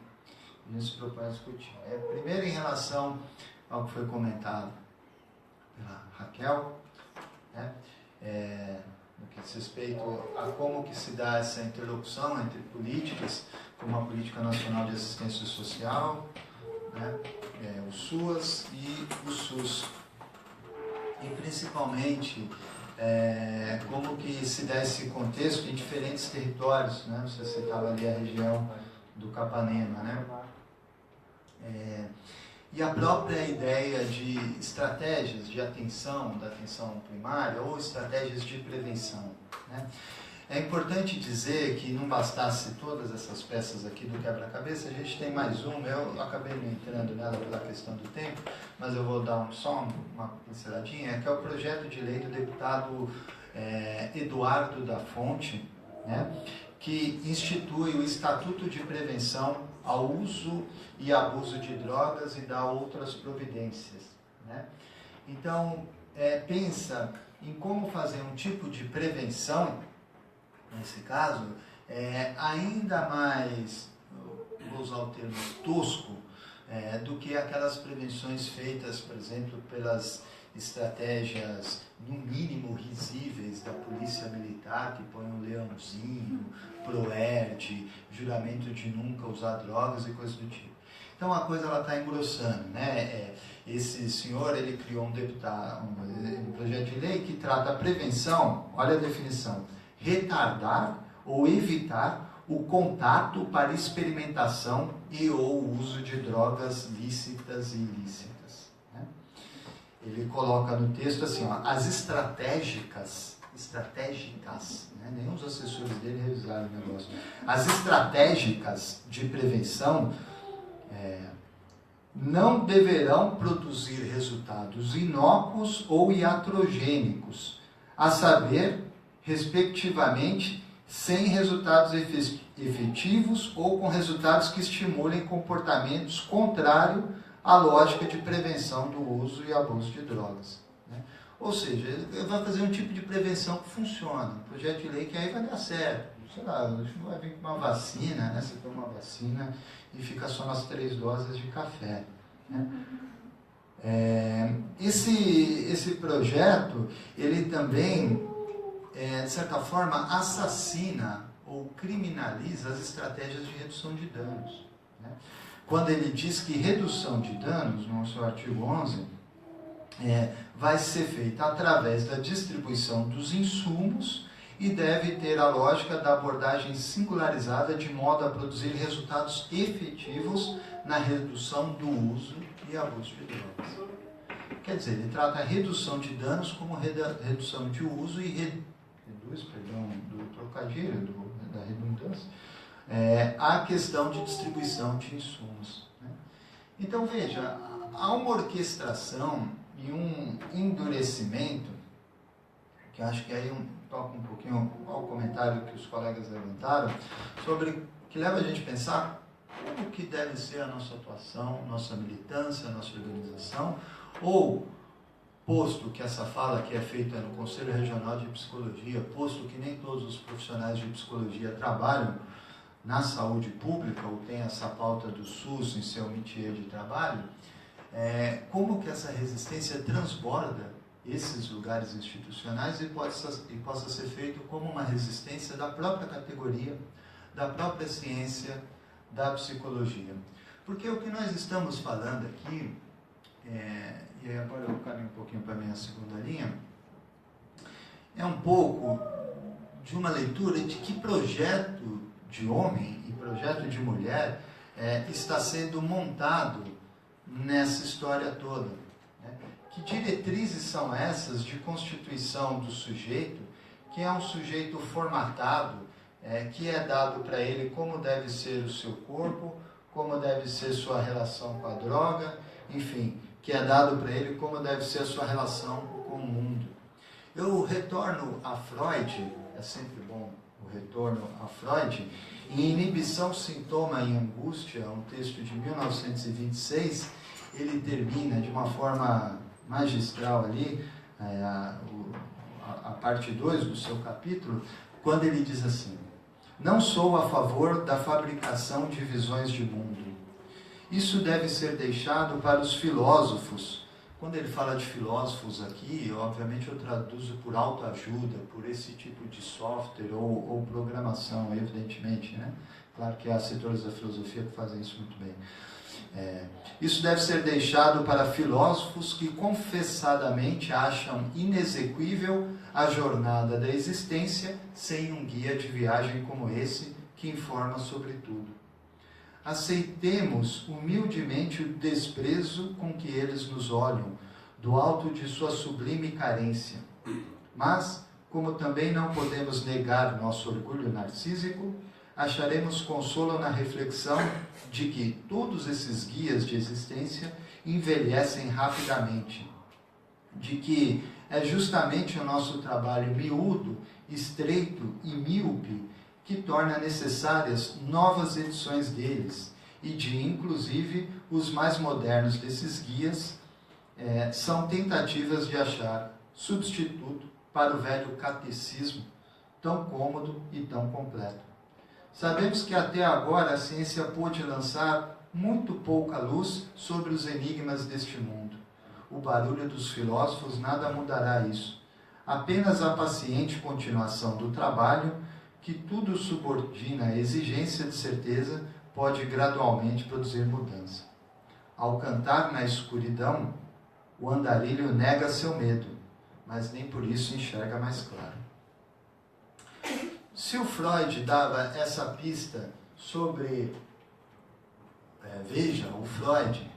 a gente se propõe a discutir. Primeiro, em relação ao que foi comentado pela Raquel, né, no que diz respeito a como que se dá essa interlocução entre políticas, como a Política Nacional de Assistência Social, né, o SUAS e o SUS. E principalmente como que se dá esse contexto em diferentes territórios, né? Você citava ali a região do Capanema, né? E a própria ideia de estratégias de atenção, da atenção primária, ou estratégias de prevenção, né? É importante dizer que não bastasse todas essas peças aqui do quebra-cabeça, a gente tem mais uma, eu acabei não entrando nela pela questão do tempo, mas eu vou dar só uma pinceladinha, que é o projeto de lei do deputado Eduardo da Fonte, né, que institui o Estatuto de Prevenção ao Uso e Abuso de Drogas e dá outras providências, né? Então, pensa em como fazer um tipo de prevenção, nesse caso, ainda mais, vou usar o termo tosco, do que aquelas prevenções feitas, por exemplo, pelas estratégias, no mínimo, risíveis da polícia militar, que põe um leãozinho, PROERD, juramento de nunca usar drogas e coisas do tipo. Então a coisa está engrossando, né? Esse senhor, ele criou um projeto de lei que trata a prevenção, olha a definição, retardar ou evitar o contato para experimentação e ou uso de drogas lícitas e ilícitas. Né? Ele coloca no texto assim, ó, as estratégicas, né? Nenhum dos assessores dele revisaram o negócio, as estratégicas de prevenção não deverão produzir resultados inócuos ou iatrogênicos, a saber, respectivamente, sem resultados efetivos ou com resultados que estimulem comportamentos contrários à lógica de prevenção do uso e abuso de drogas. Né? Ou seja, ele vai fazer um tipo de prevenção que funciona, um projeto de lei que aí vai dar certo. Sei lá, vai vir com uma vacina, né? Você toma uma vacina e fica só nas 3 doses de café. Né? Esse projeto, ele também, de certa forma, assassina ou criminaliza as estratégias de redução de danos. Né? Quando ele diz que redução de danos, no seu artigo 11, vai ser feita através da distribuição dos insumos e deve ter a lógica da abordagem singularizada de modo a produzir resultados efetivos na redução do uso e abuso de drogas. Quer dizer, ele trata a redução de danos como redução de uso e reduz, do trocadilho, da redundância, a questão de distribuição de insumos. Né? Então, veja, há uma orquestração e um endurecimento, que acho que aí toca um pouquinho ao comentário que os colegas levantaram, que leva a gente a pensar como que deve ser a nossa atuação, nossa militância, nossa organização, ou, posto que essa fala que é feita no Conselho Regional de Psicologia, posto que nem todos os profissionais de psicologia trabalham na saúde pública, ou tem essa pauta do SUS em seu métier de trabalho, como que essa resistência transborda esses lugares institucionais e possa ser feito como uma resistência da própria categoria, da própria ciência, da psicologia. Porque o que nós estamos falando aqui, e agora eu caminho um pouquinho para a minha segunda linha, é um pouco de uma leitura de que projeto de homem e projeto de mulher está sendo montado nessa história toda. Que diretrizes são essas de constituição do sujeito, que é um sujeito formatado, que é dado para ele como deve ser o seu corpo, como deve ser sua relação com a droga, enfim, que é dado para ele como deve ser a sua relação com o mundo. Eu retorno a Freud, é sempre bom o retorno a Freud, em Inibição, Sintoma e Angústia, um texto de 1926, ele termina de uma forma magistral ali, a parte 2 do seu capítulo, quando ele diz assim: não sou a favor da fabricação de visões de mundo. Isso deve ser deixado para os filósofos. Quando ele fala de filósofos aqui, obviamente eu traduzo por autoajuda, por esse tipo de software ou programação, evidentemente, né? Claro que há setores da filosofia que fazem isso muito bem. Isso deve ser deixado para filósofos que confessadamente acham inexequível a jornada da existência sem um guia de viagem como esse, que informa sobre tudo. Aceitemos humildemente o desprezo com que eles nos olham, do alto de sua sublime carência. Mas, como também não podemos negar nosso orgulho narcísico, acharemos consolo na reflexão de que todos esses guias de existência envelhecem rapidamente, de que é justamente o nosso trabalho miúdo, estreito e míope que torna necessárias novas edições deles, e de, inclusive, os mais modernos desses guias são tentativas de achar substituto para o velho catecismo, tão cômodo e tão completo. Sabemos que até agora a ciência pôde lançar muito pouca luz sobre os enigmas deste mundo. O barulho dos filósofos nada mudará isso. Apenas a paciente continuação do trabalho, que tudo subordina à exigência de certeza, pode gradualmente produzir mudança. Ao cantar na escuridão, o andarilho nega seu medo, mas nem por isso enxerga mais claro. Se o Freud dava essa pista sobre... veja, o Freud,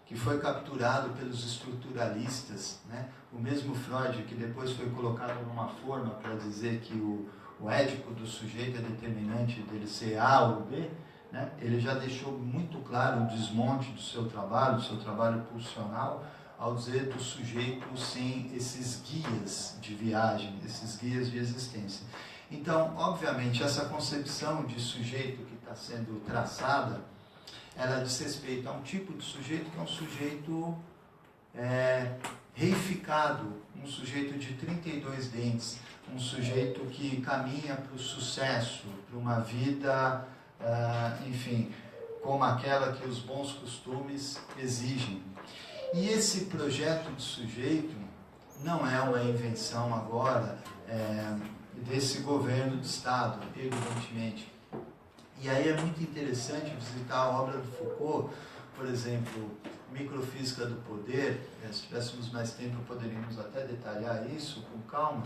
que foi capturado pelos estruturalistas, né? O mesmo Freud que depois foi colocado numa forma para dizer que o ético do sujeito é determinante dele ser A ou B, né? Ele já deixou muito claro o desmonte do seu trabalho pulsional, ao dizer do sujeito sem esses guias de viagem, esses guias de existência. Então, obviamente, essa concepção de sujeito que está sendo traçada, ela diz respeito a um tipo de sujeito que é um sujeito reificado, um sujeito de 32 dentes, um sujeito que caminha para o sucesso, para uma vida, enfim, como aquela que os bons costumes exigem. E esse projeto de sujeito não é uma invenção agora desse governo do Estado, evidentemente. E aí é muito interessante visitar a obra do Foucault, por exemplo, Microfísica do Poder. Se tivéssemos mais tempo, poderíamos até detalhar isso com calma,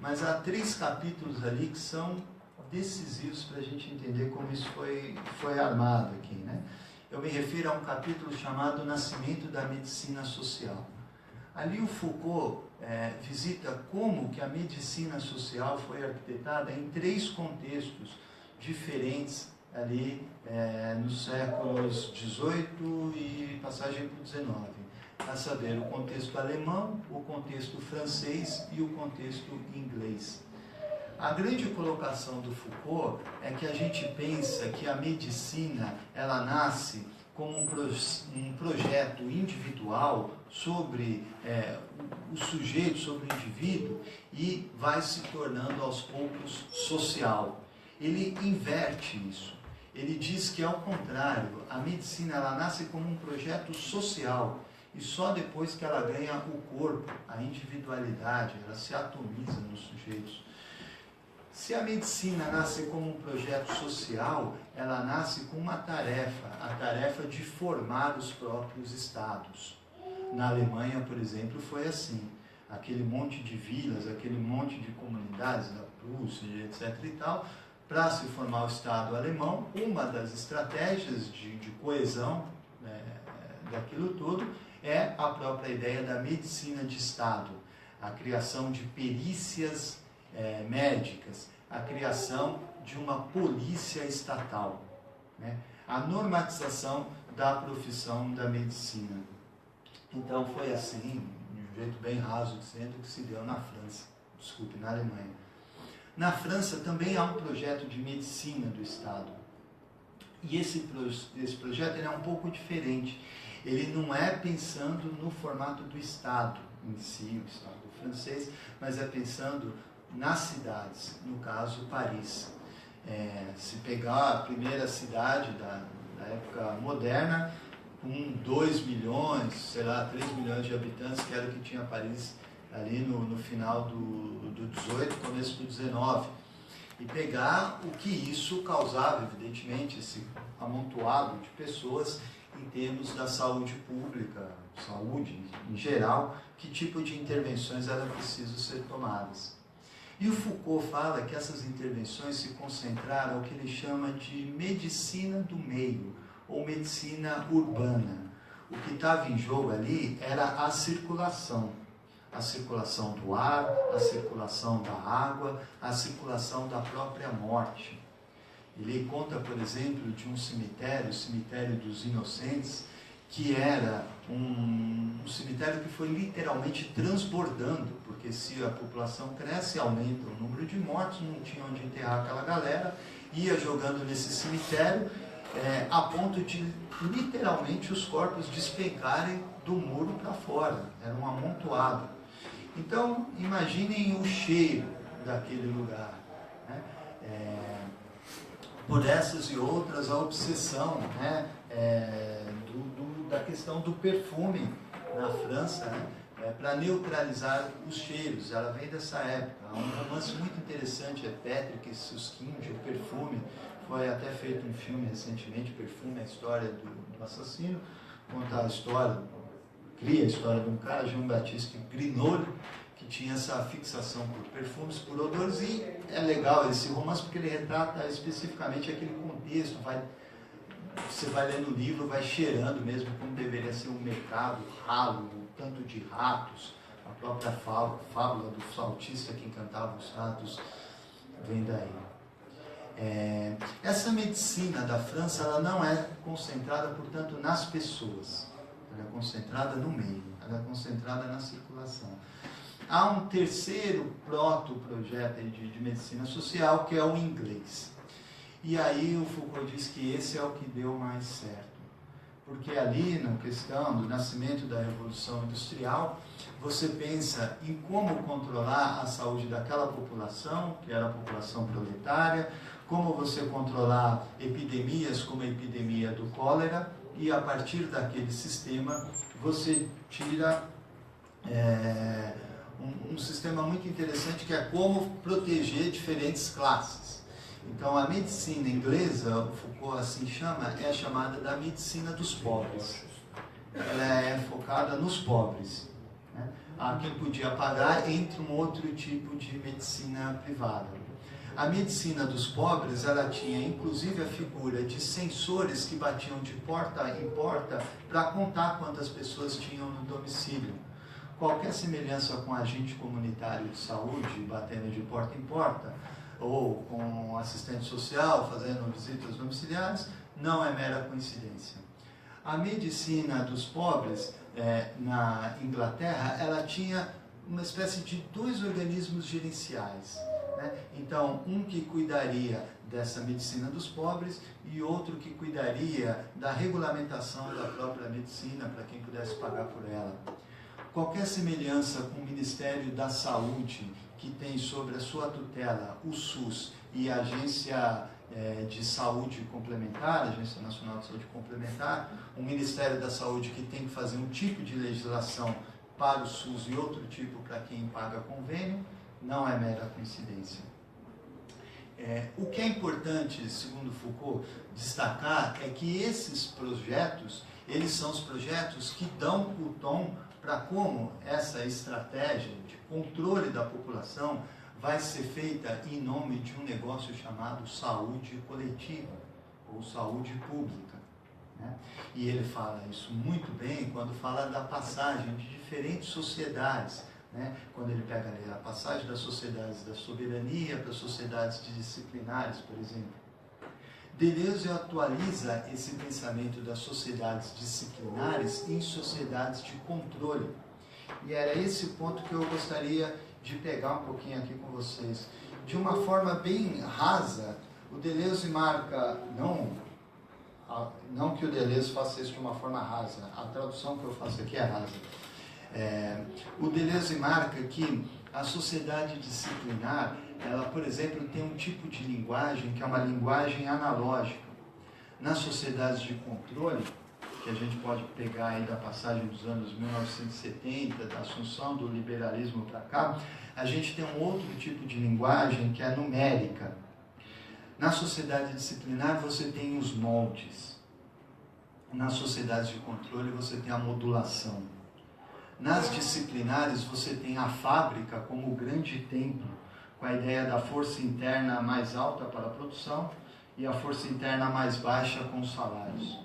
mas há 3 capítulos ali que são decisivos para a gente entender como isso foi armado aqui, né? Eu me refiro a um capítulo chamado Nascimento da Medicina Social. Ali o Foucault visita como que a medicina social foi arquitetada em 3 contextos diferentes ali nos séculos XVIII e passagem para o XIX. A saber, o contexto alemão, o contexto francês e o contexto inglês. A grande colocação do Foucault é que a gente pensa que a medicina ela nasce como um projeto individual sobre o sujeito, sobre o indivíduo, e vai se tornando aos poucos social. Ele inverte isso. Ele diz que, ao contrário, a medicina ela nasce como um projeto social, e só depois que ela ganha o corpo, a individualidade, ela se atomiza nos sujeitos. Se a medicina nasce como um projeto social, ela nasce com uma tarefa, a tarefa de formar os próprios estados. Na Alemanha, por exemplo, foi assim. Aquele monte de vilas, aquele monte de comunidades da Prússia, etc. e tal, para se formar o Estado alemão, uma das estratégias de coesão daquilo tudo é a própria ideia da medicina de Estado, a criação de perícias médicas, a criação de uma polícia estatal, né? A normatização da profissão da medicina. Então foi assim, de um jeito bem raso de sendo, que se deu na França, na Alemanha. Na França também há um projeto de medicina do Estado. E esse projeto ele é um pouco diferente. Ele não é pensando no formato do Estado em si, o Estado francês, mas é pensando nas cidades, no caso Paris. Se pegar a primeira cidade da época moderna, com 2 milhões, sei lá, 3 milhões de habitantes, que era o que tinha Paris ali no final do 18, começo do 19, e pegar o que isso causava, evidentemente, esse amontoado de pessoas em termos da saúde pública, saúde em geral, que tipo de intervenções eram precisas ser tomadas. E o Foucault fala que essas intervenções se concentraram ao que ele chama de medicina do meio, ou medicina urbana. O que estava em jogo ali era a circulação do ar, a circulação da água, a circulação da própria morte. Ele conta, por exemplo, de um cemitério, o Cemitério dos Inocentes, que era um cemitério que foi literalmente transbordando, porque se a população cresce e aumenta o número de mortos, não tinha onde enterrar aquela galera, ia jogando nesse cemitério, a ponto de literalmente os corpos despencarem do muro para fora, era um amontoado. Então, imaginem o cheiro daquele lugar, né? por essas e outras, a obsessão, né, da questão do perfume na França, né, para neutralizar os cheiros. Ela vem dessa época. Há um romance muito interessante, é Patrick Suskind, O Perfume. Foi até feito um filme recentemente, Perfume, a história do assassino. Conta a história, cria a história de um cara, Jean-Baptiste Grinolles, que tinha essa fixação por perfumes, por odores, e é legal esse romance porque ele retrata especificamente aquele contexto. Você vai lendo o livro, vai cheirando mesmo como deveria ser um mercado ralo, um tanto de ratos. A própria fábula do flautista que encantava os ratos vem daí. Essa medicina da França, ela não é concentrada, portanto, nas pessoas. Ela é concentrada no meio, ela é concentrada na circulação. Há um terceiro projeto de medicina social, que é o inglês. E aí o Foucault diz que esse é o que deu mais certo. Porque ali, na questão do nascimento da Revolução Industrial, você pensa em como controlar a saúde daquela população, que era a população proletária, como você controlar epidemias como a epidemia do cólera, e a partir daquele sistema você tira um sistema muito interessante, que é como proteger diferentes classes. Então, a medicina inglesa, o Foucault assim chama, é chamada da medicina dos pobres. Ela é focada nos pobres, né? A quem podia pagar, entre um outro tipo de medicina privada. A medicina dos pobres, ela tinha inclusive a figura de censores que batiam de porta em porta para contar quantas pessoas tinham no domicílio. Qualquer semelhança com agente comunitário de saúde, batendo de porta em porta, ou com assistente social fazendo visitas domiciliares, não é mera coincidência. A medicina dos pobres, na Inglaterra, ela tinha uma espécie de dois organismos gerenciais, né? Então, um que cuidaria dessa medicina dos pobres e outro que cuidaria da regulamentação da própria medicina para quem pudesse pagar por ela. Qualquer semelhança com o Ministério da Saúde, que tem sobre a sua tutela o SUS e a Agência de Saúde Complementar, a Agência Nacional de Saúde Complementar, o Ministério da Saúde que tem que fazer um tipo de legislação para o SUS e outro tipo para quem paga convênio, não é mera coincidência. O que é importante, segundo Foucault, destacar é que esses projetos, eles são os projetos que dão o tom para como essa estratégia de controle da população vai ser feita em nome de um negócio chamado saúde coletiva, ou saúde pública, né? E ele fala isso muito bem quando fala da passagem de diferentes sociedades, né? Quando ele pega ali a passagem das sociedades da soberania para as sociedades disciplinares, por exemplo. Deleuze atualiza esse pensamento das sociedades disciplinares em sociedades de controle. E era esse ponto que eu gostaria de pegar um pouquinho aqui com vocês. De uma forma bem rasa, o Deleuze marca, não que o Deleuze faça isso de uma forma rasa, a tradução que eu faço aqui é rasa. O Deleuze marca que a sociedade disciplinar, ela, por exemplo, tem um tipo de linguagem que é uma linguagem analógica. Nas sociedades de controle, que a gente pode pegar aí da passagem dos anos 1970, da assunção do liberalismo para cá, a gente tem um outro tipo de linguagem que é numérica. Na sociedade disciplinar você tem os moldes. Nas sociedades de controle você tem a modulação. Nas disciplinares você tem a fábrica como o grande templo, com a ideia da força interna mais alta para a produção e a força interna mais baixa com os salários.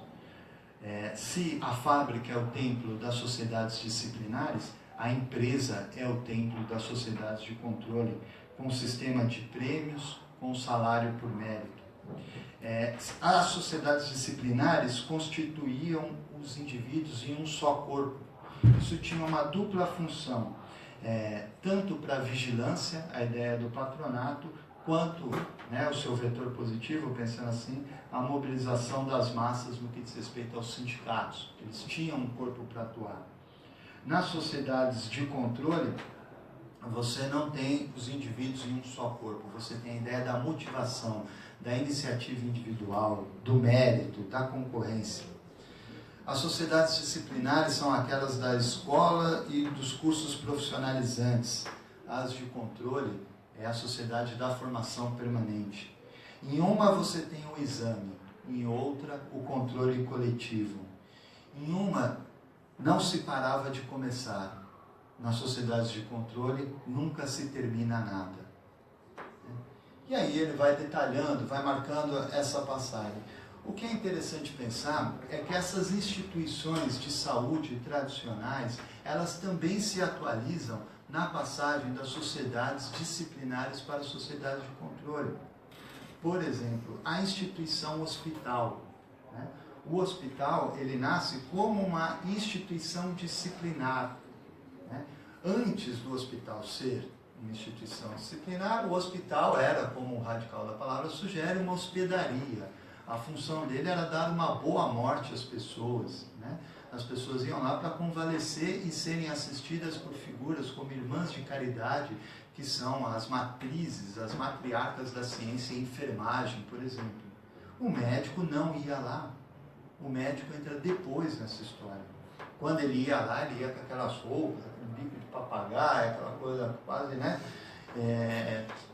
Se a fábrica é o templo das sociedades disciplinares, a empresa é o templo das sociedades de controle, com o sistema de prêmios, com o salário por mérito. As sociedades disciplinares constituíam os indivíduos em um só corpo. Isso tinha uma dupla função, tanto para a vigilância, a ideia do patronato, quanto, né, o seu vetor positivo, pensando assim, a mobilização das massas no que diz respeito aos sindicatos. Eles tinham um corpo para atuar. Nas sociedades de controle, você não tem os indivíduos em um só corpo, você tem a ideia da motivação, da iniciativa individual, do mérito, da concorrência. As sociedades disciplinares são aquelas da escola e dos cursos profissionalizantes. As de controle é a sociedade da formação permanente. Em uma você tem o exame, em outra o controle coletivo. Em uma não se parava de começar. Nas sociedades de controle nunca se termina nada. E aí ele vai detalhando, vai marcando essa passagem. O que é interessante pensar é que essas instituições de saúde tradicionais, elas também se atualizam na passagem das sociedades disciplinares para as sociedades de controle. Por exemplo, a instituição hospital. Né? O hospital, ele nasce como uma instituição disciplinar. Né? Antes do hospital ser uma instituição disciplinar, o hospital era, como o radical da palavra sugere, uma hospedaria. A função dele era dar uma boa morte às pessoas. Né? As pessoas iam lá para convalescer e serem assistidas por figuras como irmãs de caridade, que são as matrizes, as matriarcas da ciência e enfermagem, por exemplo. O médico não ia lá. O médico entra depois nessa história. Quando ele ia lá, ele ia com aquelas roupas, aquele bico de papagaio, aquela coisa quase, né?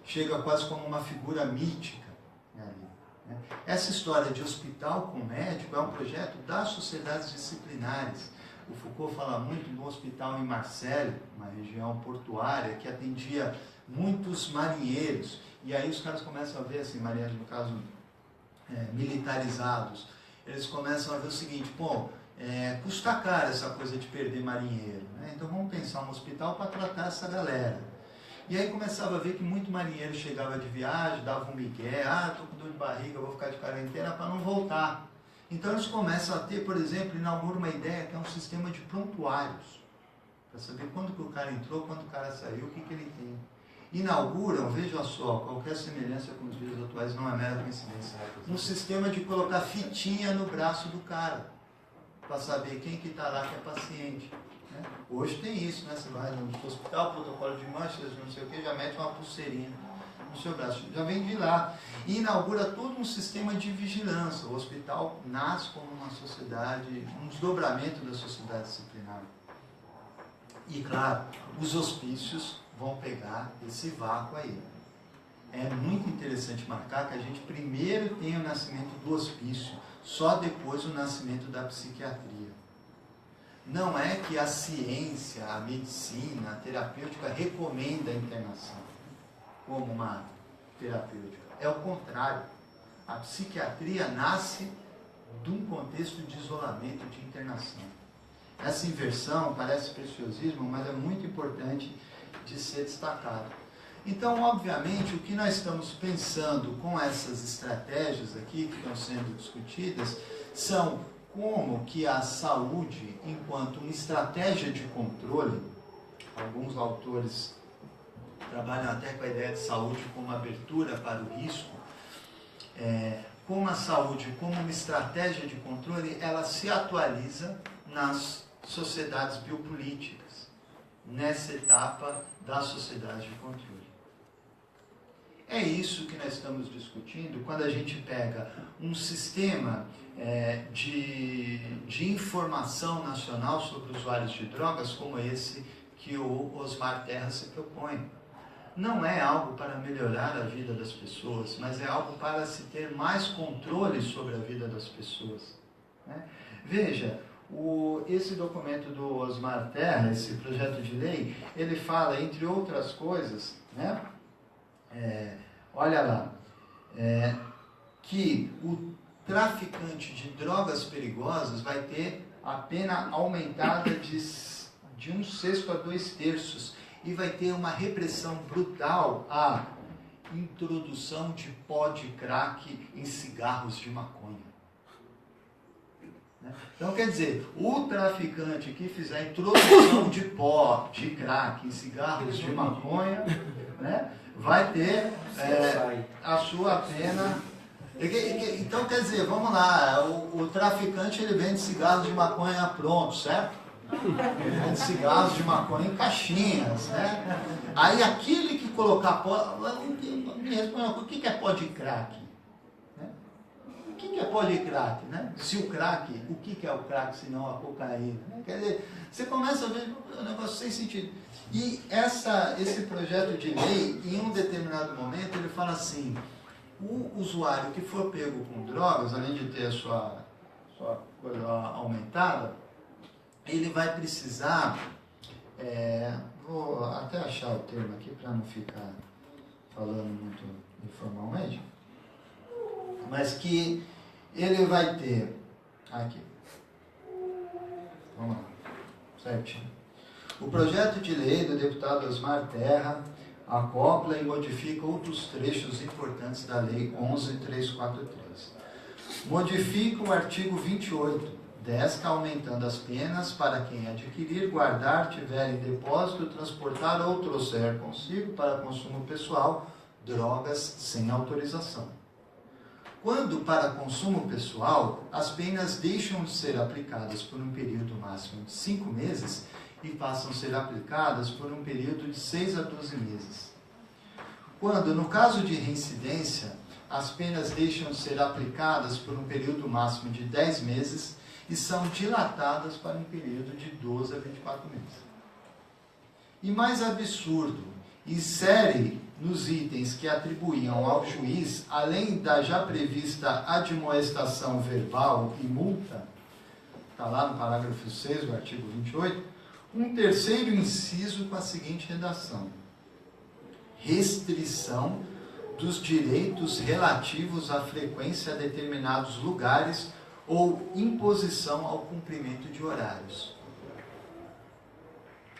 Chega quase como uma figura mítica ali. Né? Essa história de hospital com médico é um projeto das sociedades disciplinares. O Foucault fala muito no hospital em Marseille, uma região portuária que atendia muitos marinheiros. E aí os caras começam a ver, assim, marinheiros, no caso, militarizados. Eles começam a ver o seguinte, custa caro essa coisa de perder marinheiro, né? Então vamos pensar um hospital para tratar essa galera. E aí começava a ver que muito marinheiro chegava de viagem, dava um migué, tô com dor de barriga, vou ficar de quarentena para não voltar. Então eles começam a ter, por exemplo, inaugura uma ideia que é um sistema de prontuários, para saber quando que o cara entrou, quando o cara saiu, o que ele tem. Inauguram, veja só, qualquer semelhança com os dias atuais não é mera coincidência, um sistema de colocar fitinha no braço do cara, para saber quem que está lá que é paciente. Né? Hoje tem isso, né? Você vai no hospital, protocolo de manchas, não sei o que, já mete uma pulseirinha no seu braço, já vem de lá. E inaugura todo um sistema de vigilância. O hospital nasce como uma sociedade, um desdobramento da sociedade disciplinar. E claro, os hospícios vão pegar esse vácuo aí. É muito interessante marcar que a gente primeiro tem o nascimento do hospício, só depois o nascimento da psiquiatria. Não é que a ciência, a medicina, a terapêutica recomenda a internação como uma terapêutica. É o contrário. A psiquiatria nasce de um contexto de isolamento, de internação. Essa inversão parece preciosismo, mas é muito importante de ser destacado. Então, obviamente, o que nós estamos pensando com essas estratégias aqui que estão sendo discutidas são como que a saúde, enquanto uma estratégia de controle, alguns autores trabalham até com a ideia de saúde como abertura para o risco, como a saúde como uma estratégia de controle, ela se atualiza nas sociedades biopolíticas, nessa etapa da sociedade de controle. É isso que nós estamos discutindo quando a gente pega um sistema de informação nacional sobre usuários de drogas como esse que o Osmar Terra se propõe. Não é algo para melhorar a vida das pessoas, mas é algo para se ter mais controle sobre a vida das pessoas. Né? Veja, esse documento do Osmar Terra, esse projeto de lei, ele fala, entre outras coisas, né? Olha lá, que o traficante de drogas perigosas vai ter a pena aumentada de 1/6 a 2/3 e vai ter uma repressão brutal à introdução de pó de crack em cigarros de maconha. Então, quer dizer, o traficante que fizer a introdução de pó de crack em cigarros de maconha, né, vai ter a sua pena. Então, quer dizer, vamos lá, o traficante ele vende cigarros de maconha pronto, certo? Ele vende cigarros de maconha em caixinhas, né? Aí aquele que colocar pó, me responde, o que é pó de crack? que é policrack, né? Se o crack, o que é o crack se não a cocaína? Né? Quer dizer, você começa a ver um negócio sem sentido. E esse projeto de lei, em um determinado momento, ele fala assim, o usuário que for pego com drogas, além de ter a sua coisa aumentada, ele vai precisar, vou até achar o termo aqui para não ficar falando muito informalmente, mas que ele vai ter, aqui, vamos lá, certinho. O projeto de lei do deputado Osmar Terra acopla e modifica outros trechos importantes da Lei 11.343. Modifica o artigo 28, desta aumentando as penas para quem adquirir, guardar, tiver em depósito, transportar ou trouxer consigo para consumo pessoal drogas sem autorização. Quando para consumo pessoal, as penas deixam de ser aplicadas por um período máximo de 5 meses e passam a ser aplicadas por um período de 6 a 12 meses. Quando, no caso de reincidência, as penas deixam de ser aplicadas por um período máximo de 10 meses e são dilatadas para um período de 12 a 24 meses. E mais absurdo, insere nos itens que atribuíam ao juiz, além da já prevista admoestação verbal e multa, está lá no parágrafo 6 do artigo 28, um terceiro inciso com a seguinte redação: restrição dos direitos relativos à frequência a determinados lugares ou imposição ao cumprimento de horários.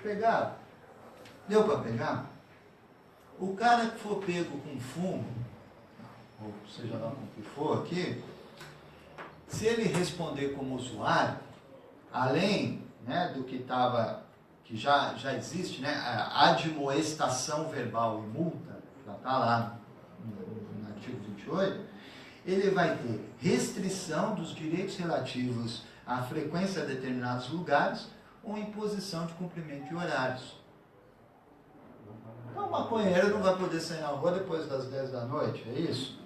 Pegaram? Deu para pegar? O cara que for pego com fumo, ou seja lá com o que for aqui, se ele responder como usuário, além, né, do que já existe, né, a admoestação verbal e multa, já está lá no artigo 28, ele vai ter restrição dos direitos relativos à frequência a determinados lugares ou imposição de cumprimento de horários. Então, o maconheiro não vai poder sair na rua depois das 10 da noite, é isso?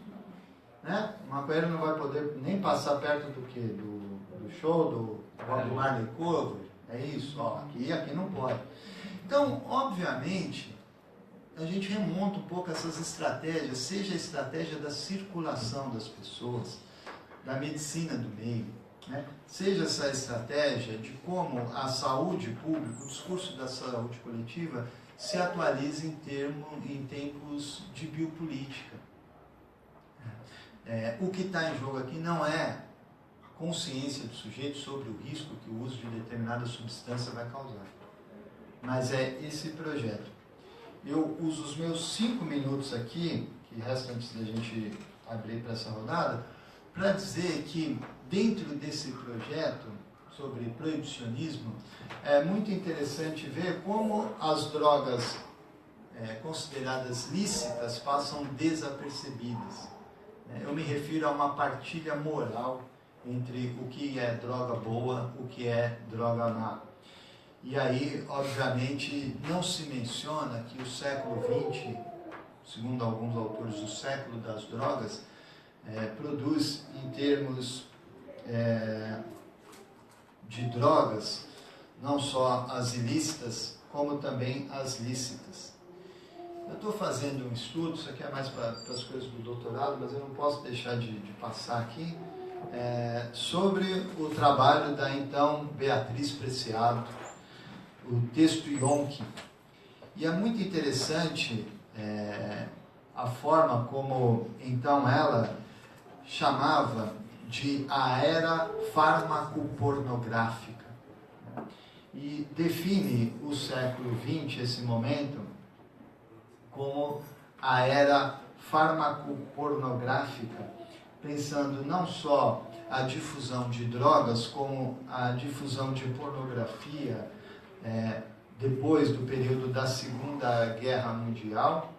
Né? O maconheiro não vai poder nem passar perto do quê? Do show do Bob Marley Cover, é isso? Ó, aqui não pode. Então, obviamente, a gente remonta um pouco essas estratégias, seja a estratégia da circulação das pessoas, da medicina do meio, né? Seja essa estratégia de como a saúde pública, o discurso da saúde coletiva, se atualiza em tempos de biopolítica. O que está em jogo aqui não é a consciência do sujeito sobre o risco que o uso de determinada substância vai causar, mas é esse projeto. Eu uso os meus 5 minutos aqui, que restam antes da gente abrir para essa rodada, para dizer que dentro desse projeto sobre proibicionismo, é muito interessante ver como as drogas consideradas lícitas passam desapercebidas. Eu me refiro a uma partilha moral entre o que é droga boa, o que é droga má. E aí, obviamente, não se menciona que o século XX, segundo alguns autores, o século das drogas, produz em termos de drogas, não só as ilícitas, como também as lícitas. Eu estou fazendo um estudo, isso aqui é mais para as coisas do doutorado, mas eu não posso deixar de passar aqui, sobre o trabalho da então Beatriz Preciado, o texto Yonke. E é muito interessante a forma como então ela chamava de a era farmacopornográfica, e define o século XX, esse momento, como a era farmacopornográfica, pensando não só a difusão de drogas, como a difusão de pornografia depois do período da Segunda Guerra Mundial,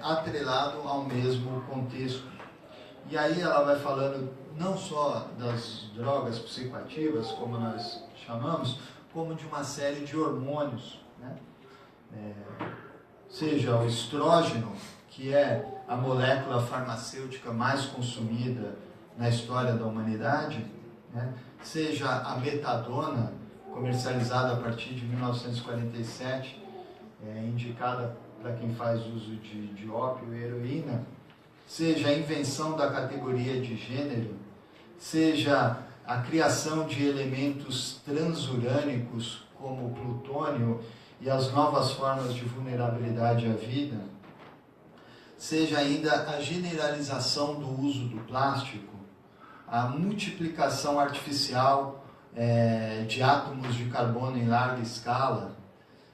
atrelado ao mesmo contexto. E aí ela vai falando não só das drogas psicoativas, como nós chamamos, como de uma série de hormônios, né? Seja o estrógeno, que é a molécula farmacêutica mais consumida na história da humanidade, né? Seja a metadona, comercializada a partir de 1947, indicada para quem faz uso de ópio e heroína, seja a invenção da categoria de gênero, seja a criação de elementos transurânicos como o plutônio e as novas formas de vulnerabilidade à vida, seja ainda a generalização do uso do plástico, a multiplicação artificial de átomos de carbono em larga escala,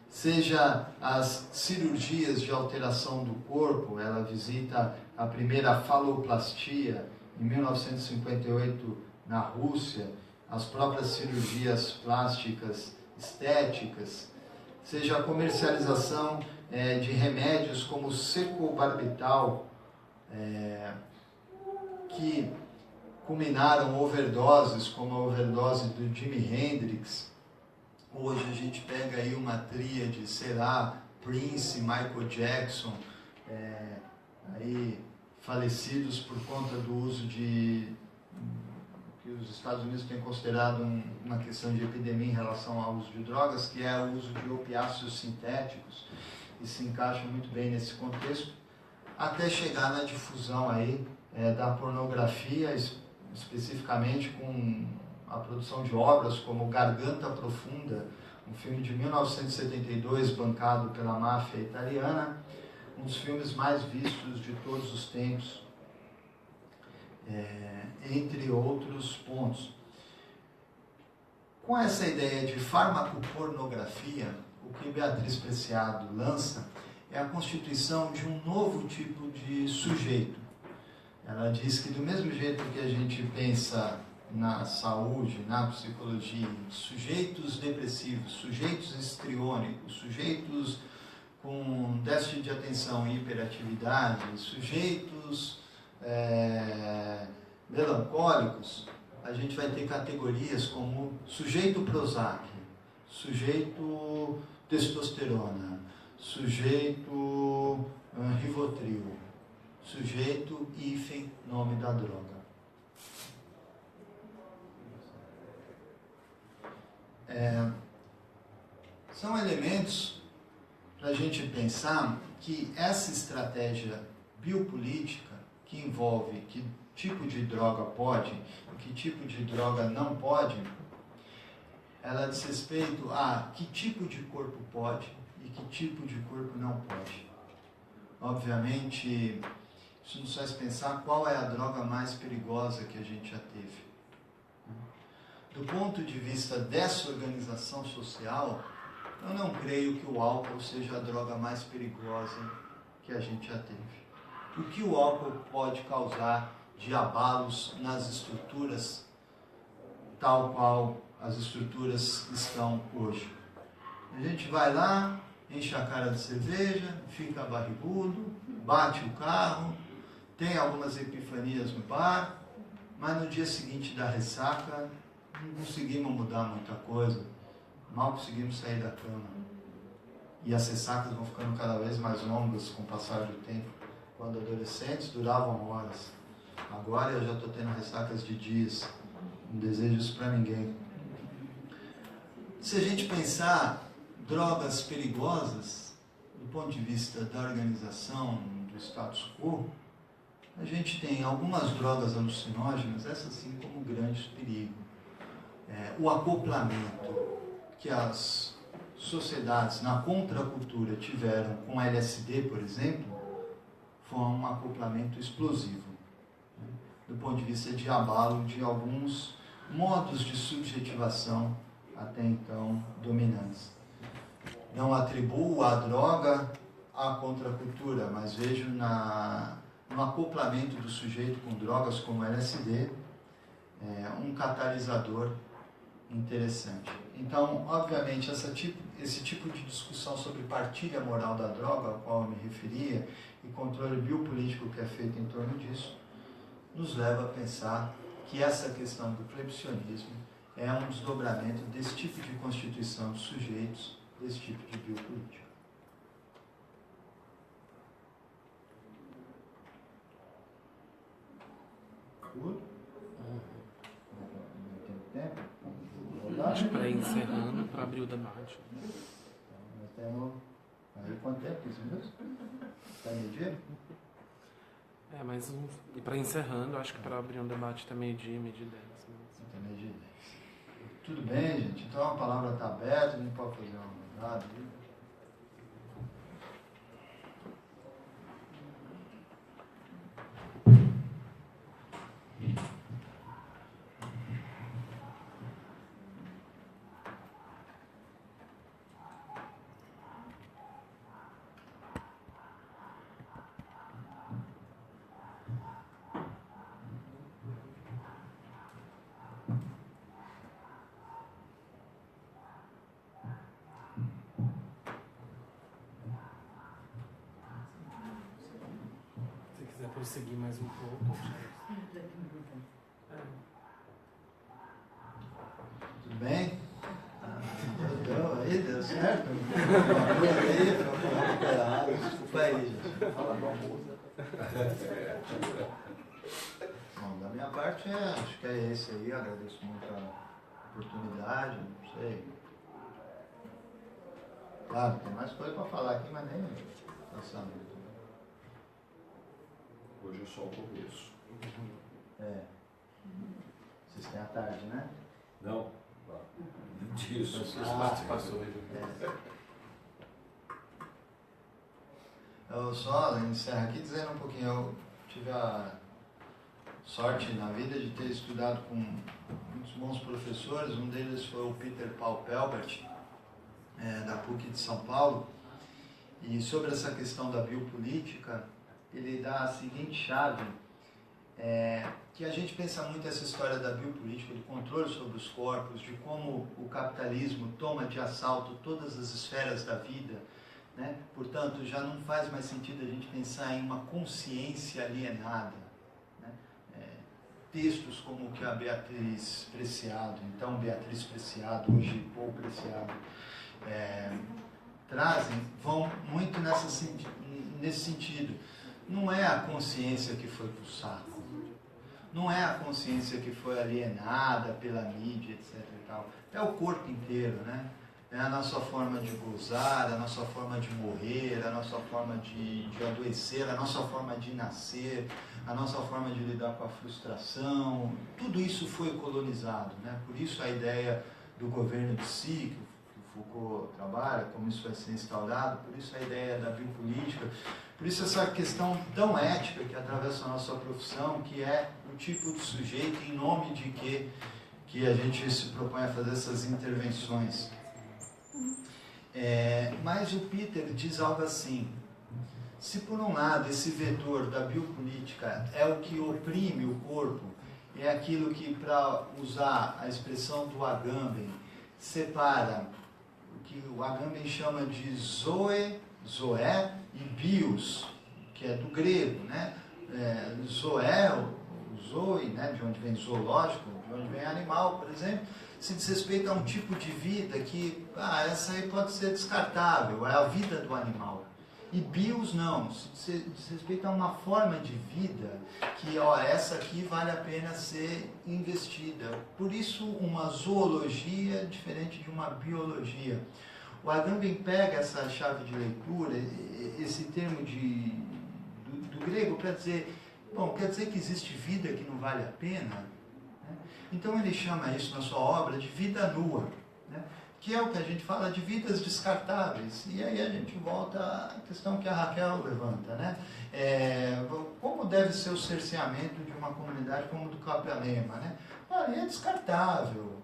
seja as cirurgias de alteração do corpo. Ela visita a primeira faloplastia em 1958 na Rússia, as próprias cirurgias plásticas estéticas, seja a comercialização de remédios como o secobarbital, que culminaram overdoses, como a overdose do Jimi Hendrix. Hoje a gente pega aí uma tríade, será Prince, Michael Jackson, aí falecidos por conta do uso de que os Estados Unidos têm considerado uma questão de epidemia em relação ao uso de drogas, que é o uso de opiáceos sintéticos, e se encaixa muito bem nesse contexto, até chegar na difusão aí da pornografia, especificamente com a produção de obras como Garganta Profunda, um filme de 1972 bancado pela máfia italiana, um dos filmes mais vistos de todos os tempos, entre outros pontos. Com essa ideia de farmacopornografia, o que Beatriz Preciado lança é a constituição de um novo tipo de sujeito. Ela diz que do mesmo jeito que a gente pensa na saúde, na psicologia, sujeitos depressivos, sujeitos histriônicos, sujeitos com déficit de atenção e hiperatividade, sujeitos melancólicos, a gente vai ter categorias como sujeito Prozac, sujeito testosterona, sujeito Rivotril, sujeito hífen, nome da droga. São elementos para a gente pensar que essa estratégia biopolítica, que envolve que tipo de droga pode e que tipo de droga não pode, ela diz respeito a que tipo de corpo pode e que tipo de corpo não pode. Obviamente, isso nos faz pensar qual é a droga mais perigosa que a gente já teve. Do ponto de vista dessa organização social, eu não creio que o álcool seja a droga mais perigosa que a gente já teve. O que o álcool pode causar de abalos nas estruturas, tal qual as estruturas estão hoje? A gente vai lá, enche a cara de cerveja, fica barrigudo, bate o carro, tem algumas epifanias no bar, mas no dia seguinte da ressaca não conseguimos mudar muita coisa, mal conseguimos sair da cama. E as ressacas vão ficando cada vez mais longas com o passar do tempo. Quando adolescentes duravam horas. Agora eu já estou tendo ressacas de dias. Não desejo isso para ninguém. Se a gente pensar drogas perigosas, do ponto de vista da organização, do status quo, a gente tem algumas drogas alucinógenas, essas sim como grandes perigos. O acoplamento que as sociedades na contracultura tiveram com LSD, por exemplo, foi um acoplamento explosivo, do ponto de vista de abalo de alguns modos de subjetivação até então dominantes. Não atribuo a droga à contracultura, mas vejo no acoplamento do sujeito com drogas como LSD um catalisador interessante. Então, obviamente, esse tipo de discussão sobre partilha moral da droga, ao qual eu me referia, e controle biopolítico que é feito em torno disso, nos leva a pensar que essa questão do proibicionismo é um desdobramento desse tipo de constituição de sujeitos, desse tipo de biopolítica. Tudo? Acho que para ir encerrando, para abrir o debate. Então, nós temos... Aí quanto tempo? 15 minutos? Está meio-dia? Mas para encerrando, acho que para abrir um debate até meio-dia, meio-dia 10. Até meio-dia 10. Tudo bem, gente? Então a palavra está aberta, a gente pode fazer uma rodada. Se quiser prosseguir mais um pouco. Tudo bem? Deu aí, deu certo? Uma coisa aí, pra falar recuperado. Desculpa aí, gente. Fala com a moça. Bom, da minha parte, acho que é esse aí. Agradeço muito a oportunidade, não sei. Claro, tem mais coisa para falar aqui, mas nem pensamento. Hoje é só o começo. Vocês têm a tarde, né? Não. Disso. Suas participações. Eu só encerro aqui dizendo um pouquinho. Eu tive a sorte na vida de ter estudado com muitos bons professores. Um deles foi o Peter Paul Pelbert, da PUC de São Paulo. E sobre essa questão da biopolítica, ele dá a seguinte chave, que a gente pensa muito essa história da biopolítica, do controle sobre os corpos, de como o capitalismo toma de assalto todas as esferas da vida, né? Portanto, já não faz mais sentido a gente pensar em uma consciência alienada, né? Textos como o que a Beatriz Preciado, então Beatriz Preciado, hoje Paul Preciado, trazem, vão muito nesse sentido. Não é a consciência que foi pro saco, não é a consciência que foi alienada pela mídia, etc. e tal. É o corpo inteiro, né? É a nossa forma de gozar, a nossa forma de morrer, a nossa forma de adoecer, a nossa forma de nascer, a nossa forma de lidar com a frustração. Tudo isso foi colonizado, né? Por isso a ideia do governo de si, que o Foucault trabalha, como isso vai ser instaurado, por isso a ideia da biopolítica, por isso essa questão tão ética que atravessa a nossa profissão, que é o tipo de sujeito em nome de que a gente se propõe a fazer essas intervenções. Mas o Peter diz algo assim: se por um lado esse vetor da biopolítica é o que oprime o corpo, é aquilo que, para usar a expressão do Agamben, separa o que o Agamben chama de zoé e bios, que é do grego, né? Zoé, o zoe, né? De onde vem zoológico, de onde vem animal, por exemplo, se diz respeito a um tipo de vida que, essa aí pode ser descartável, é a vida do animal. E bios não, se diz respeito a uma forma de vida que, essa aqui vale a pena ser investida. Por isso, uma zoologia diferente de uma biologia. O Agamben pega essa chave de leitura, esse termo do grego, para dizer, quer dizer que existe vida que não vale a pena? Então ele chama isso na sua obra de vida nua, né? Que é o que a gente fala de vidas descartáveis. E aí a gente volta à questão que a Raquel levanta, né? Como deve ser o cerceamento de uma comunidade como do Capanema, né? É descartável.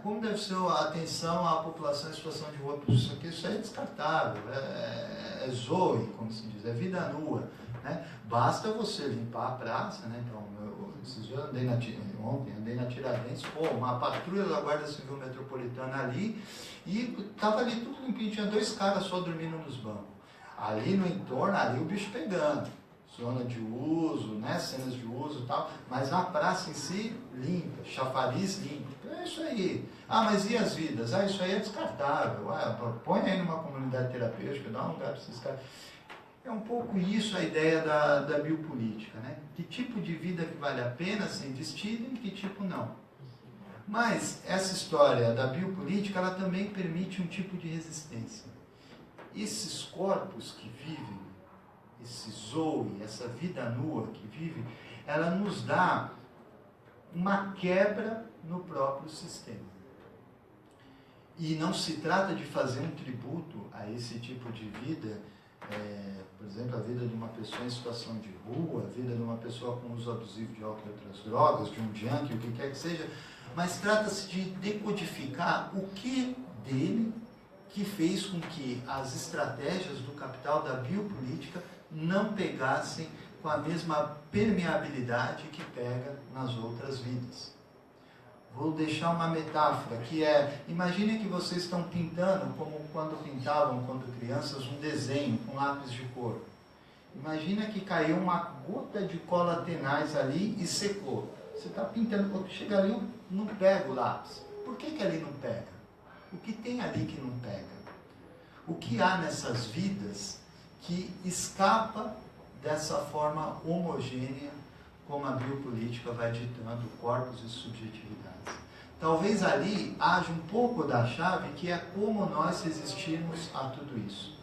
Como deve ser a atenção à população em situação de rua? Isso aí é descartável, é zoe, como se diz, é vida nua, né? Basta você limpar a praça, né? Então, esses dias ontem andei na Tiradentes, uma patrulha da Guarda Civil Metropolitana ali, e estava ali tudo limpinho, tinha 2 caras só dormindo nos bancos. Ali no entorno, ali o bicho pegando. Zona de uso, né, cenas de uso e tal, mas a praça em si limpa, chafariz limpo. É isso aí. Mas e as vidas? Isso aí é descartável. Põe aí numa comunidade terapêutica, dá um lugar para esses caras. É um pouco isso a ideia da biopolítica, né? Que tipo de vida que vale a pena ser investida e que tipo não. Mas essa história da biopolítica, ela também permite um tipo de resistência. Esses corpos que vivem, esse zoe, essa vida nua que vive, ela nos dá uma quebra no próprio sistema. E não se trata de fazer um tributo a esse tipo de vida, por exemplo, a vida de uma pessoa em situação de rua, a vida de uma pessoa com uso abusivo de álcool e outras drogas, de um junkie, o que quer que seja, mas trata-se de decodificar o que dele que fez com que as estratégias do capital da biopolítica não pegassem com a mesma permeabilidade que pega nas outras vidas. Vou deixar uma metáfora, que é, imagine que vocês estão pintando, como quando pintavam, quando crianças, um desenho com lápis de cor. Imagina que caiu uma gota de cola tenaz ali e secou. Você está pintando, quando chega ali, não pega o lápis. Por que ali não pega? O que tem ali que não pega? O que há nessas vidas que escapa dessa forma homogênea como a biopolítica vai ditando corpos e subjetividades? Talvez ali haja um pouco da chave que é como nós resistirmos a tudo isso.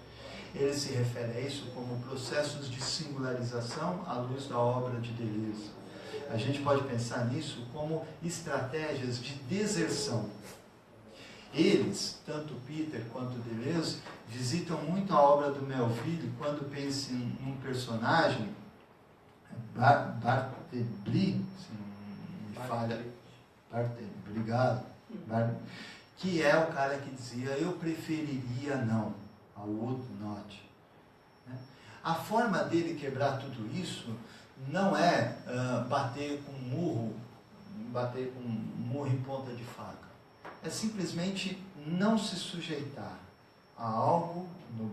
Ele se refere a isso como processos de singularização à luz da obra de Deleuze. A gente pode pensar nisso como estratégias de deserção. Eles, tanto Peter quanto Deleuze, visitam muito a obra do Melville quando pensam em um personagem, Bartleby, se não me falha, obrigado, que é o cara que dizia, eu preferiria não, I would not. A forma dele quebrar tudo isso não é bater com murro em ponta de faca. É simplesmente não se sujeitar a algo no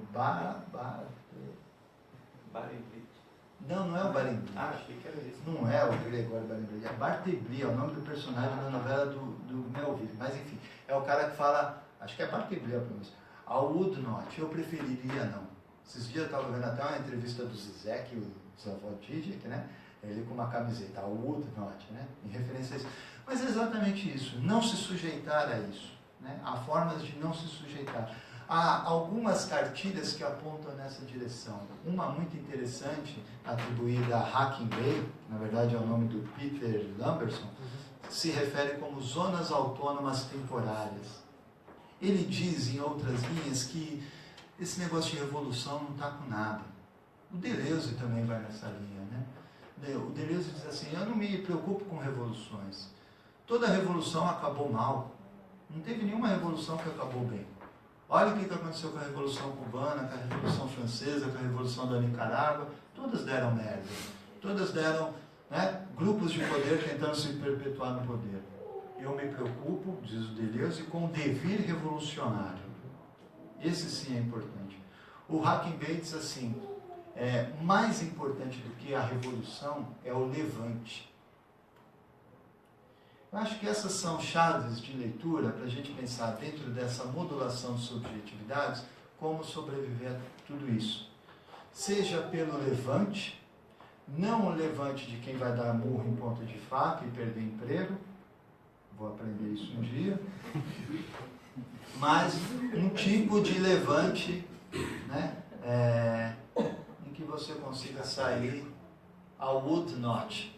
Não é o Bartleby. Achei que era isso. Não é o Gregório Bartleby. É Bartleby, é o nome do personagem da novela do Melville. Mas enfim, é o cara que fala, acho que é Bartleby a pronúncia. I would not, eu preferiria não. Esses dias eu estava vendo até uma entrevista do Zizek, o Zavó Zizek, né? Ele com uma camiseta, I would not, né? Em referência a isso. Mas é exatamente isso, não se sujeitar a isso. Né? Há formas de não se sujeitar. Há algumas cartilhas que apontam nessa direção. Uma muito interessante, atribuída a Hacking Bay, na verdade é o nome do Peter Lamberson, se refere como zonas autônomas temporárias. Ele diz, em outras linhas, que esse negócio de revolução não está com nada. O Deleuze também vai nessa linha. Né? O Deleuze diz assim, eu não me preocupo com revoluções. Toda revolução acabou mal. Não teve nenhuma revolução que acabou bem. Olha o que aconteceu com a Revolução Cubana, com a Revolução Francesa, com a Revolução da Nicarágua. Todas deram merda. Todas deram, né, grupos de poder tentando se perpetuar no poder. Eu me preocupo, diz o Deleuze, com o devir revolucionário. Esse sim é importante. O Hacking Bay diz assim, mais importante do que a revolução é o levante. Eu acho que essas são chaves de leitura para a gente pensar dentro dessa modulação de subjetividades como sobreviver a tudo isso. Seja pelo levante, não o levante de quem vai dar murro em ponta de faca e perder emprego, vou aprender isso um dia, mas um tipo de levante, né, em que você consiga sair ao would not.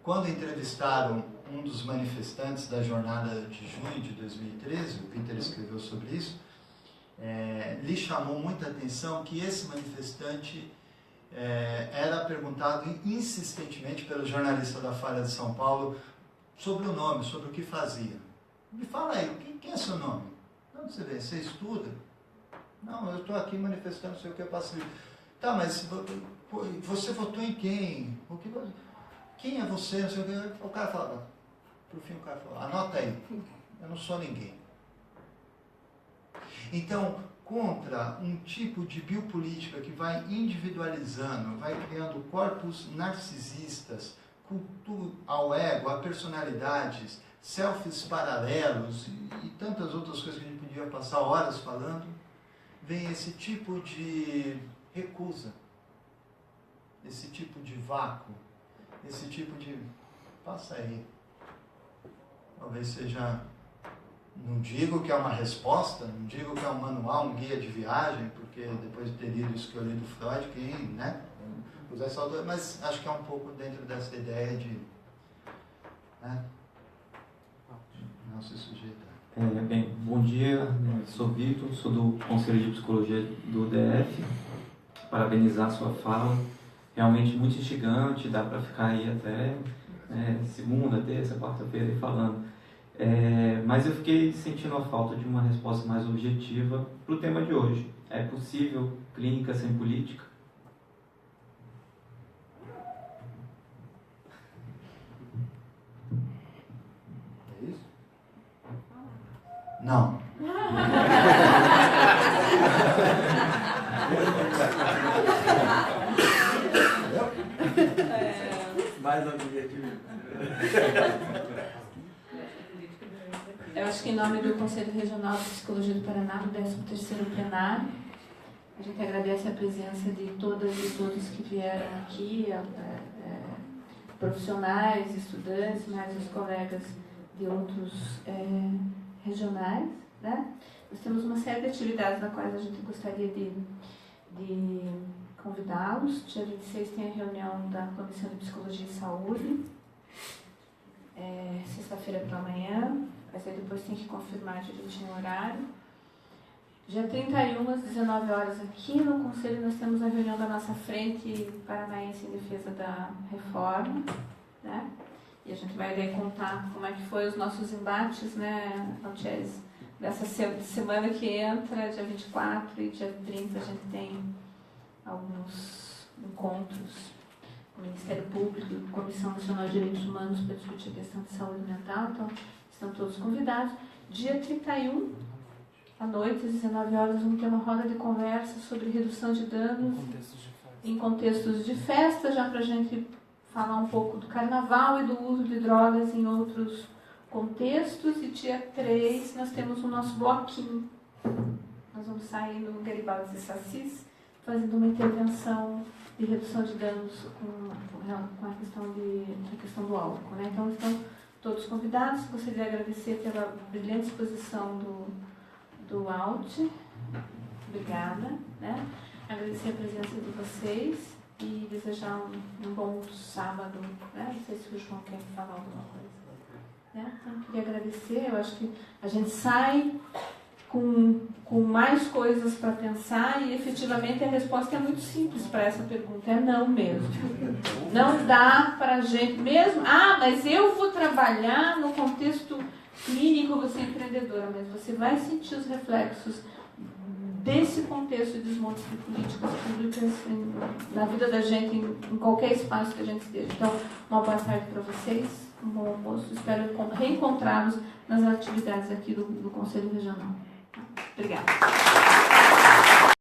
Quando entrevistaram um dos manifestantes da jornada de junho de 2013, o Peter escreveu sobre isso, lhe chamou muita atenção que esse manifestante era perguntado insistentemente pelo jornalista da Folha de São Paulo sobre o nome, sobre o que fazia. Me fala aí, quem é seu nome? Não, você estuda? Não, eu estou aqui manifestando, não sei o que eu passo. Tá, mas você votou em quem? Quem é você? Não sei o que. O cara fala, por fim o cara falou, anota aí, eu não sou ninguém. Então, contra um tipo de biopolítica que vai individualizando, vai criando corpos narcisistas, culto ao ego, a personalidades, selfies paralelos e tantas outras coisas que a gente podia passar horas falando, vem esse tipo de recusa, esse tipo de vácuo, esse tipo de... passa aí. talvez seja, não digo que é uma resposta, não digo que é um manual, um guia de viagem, porque depois de ter lido isso que eu li do Freud, que, né, usar essa autora, mas acho que é um pouco dentro dessa ideia de, né, não se sujeitar. Bem, bom dia, sou Vitor, sou do Conselho de Psicologia do DF. Parabenizar a sua fala, realmente muito instigante, dá para ficar aí até segunda, terça, quarta-feira aí falando. Mas eu fiquei sentindo a falta de uma resposta mais objetiva para o tema de hoje. É possível clínica sem política? É isso? Não. Mais objetivo. Eu acho que em nome do Conselho Regional de Psicologia do Paraná, do 13º plenário, a gente agradece a presença de todas e todos que vieram aqui, profissionais, estudantes, mais os colegas de outros regionais, né? Nós temos uma série de atividades na quais a gente gostaria de convidá-los. Dia 26 tem a reunião da Comissão de Psicologia e Saúde, sexta-feira pela manhã, mas aí depois tem que confirmar direitinho o horário. Dia 31, às 19 horas, aqui no Conselho, nós temos a reunião da nossa Frente Paranaense em Defesa da Reforma, né? E a gente vai daí contar como é que foi os nossos embates, né, Altieres, dessa semana que entra, dia 24 e dia 30, a gente tem alguns encontros com o Ministério Público, Comissão Nacional de Direitos Humanos para discutir a questão de saúde mental, então estão todos convidados. Dia 31, à noite, às 19 horas, vamos ter uma roda de conversa sobre redução de danos em contextos de festa, já para a gente falar um pouco do carnaval e do uso de drogas em outros contextos. E dia 3 nós temos o nosso bloquinho. Nós vamos sair no Garibaldi e Sassis, fazendo uma intervenção de redução de danos com a questão do álcool, né? Então estão todos convidados. Gostaria de agradecer pela brilhante exposição do Alt. Obrigada, né? Agradecer a presença de vocês e desejar um bom sábado, né? Não sei se o João quer falar alguma coisa, né? Então, queria agradecer. Eu acho que a gente sai com mais coisas para pensar e, efetivamente, a resposta é muito simples para essa pergunta. É não mesmo. Não dá para a gente mesmo... mas eu vou trabalhar no contexto clínico, você é empreendedora, mas você vai sentir os reflexos desse contexto de desmonte de políticas públicas na vida da gente, em qualquer espaço que a gente esteja. Então, uma boa tarde para vocês, um bom almoço. Espero reencontrá-los nas atividades aqui do Conselho Regional. Obrigada.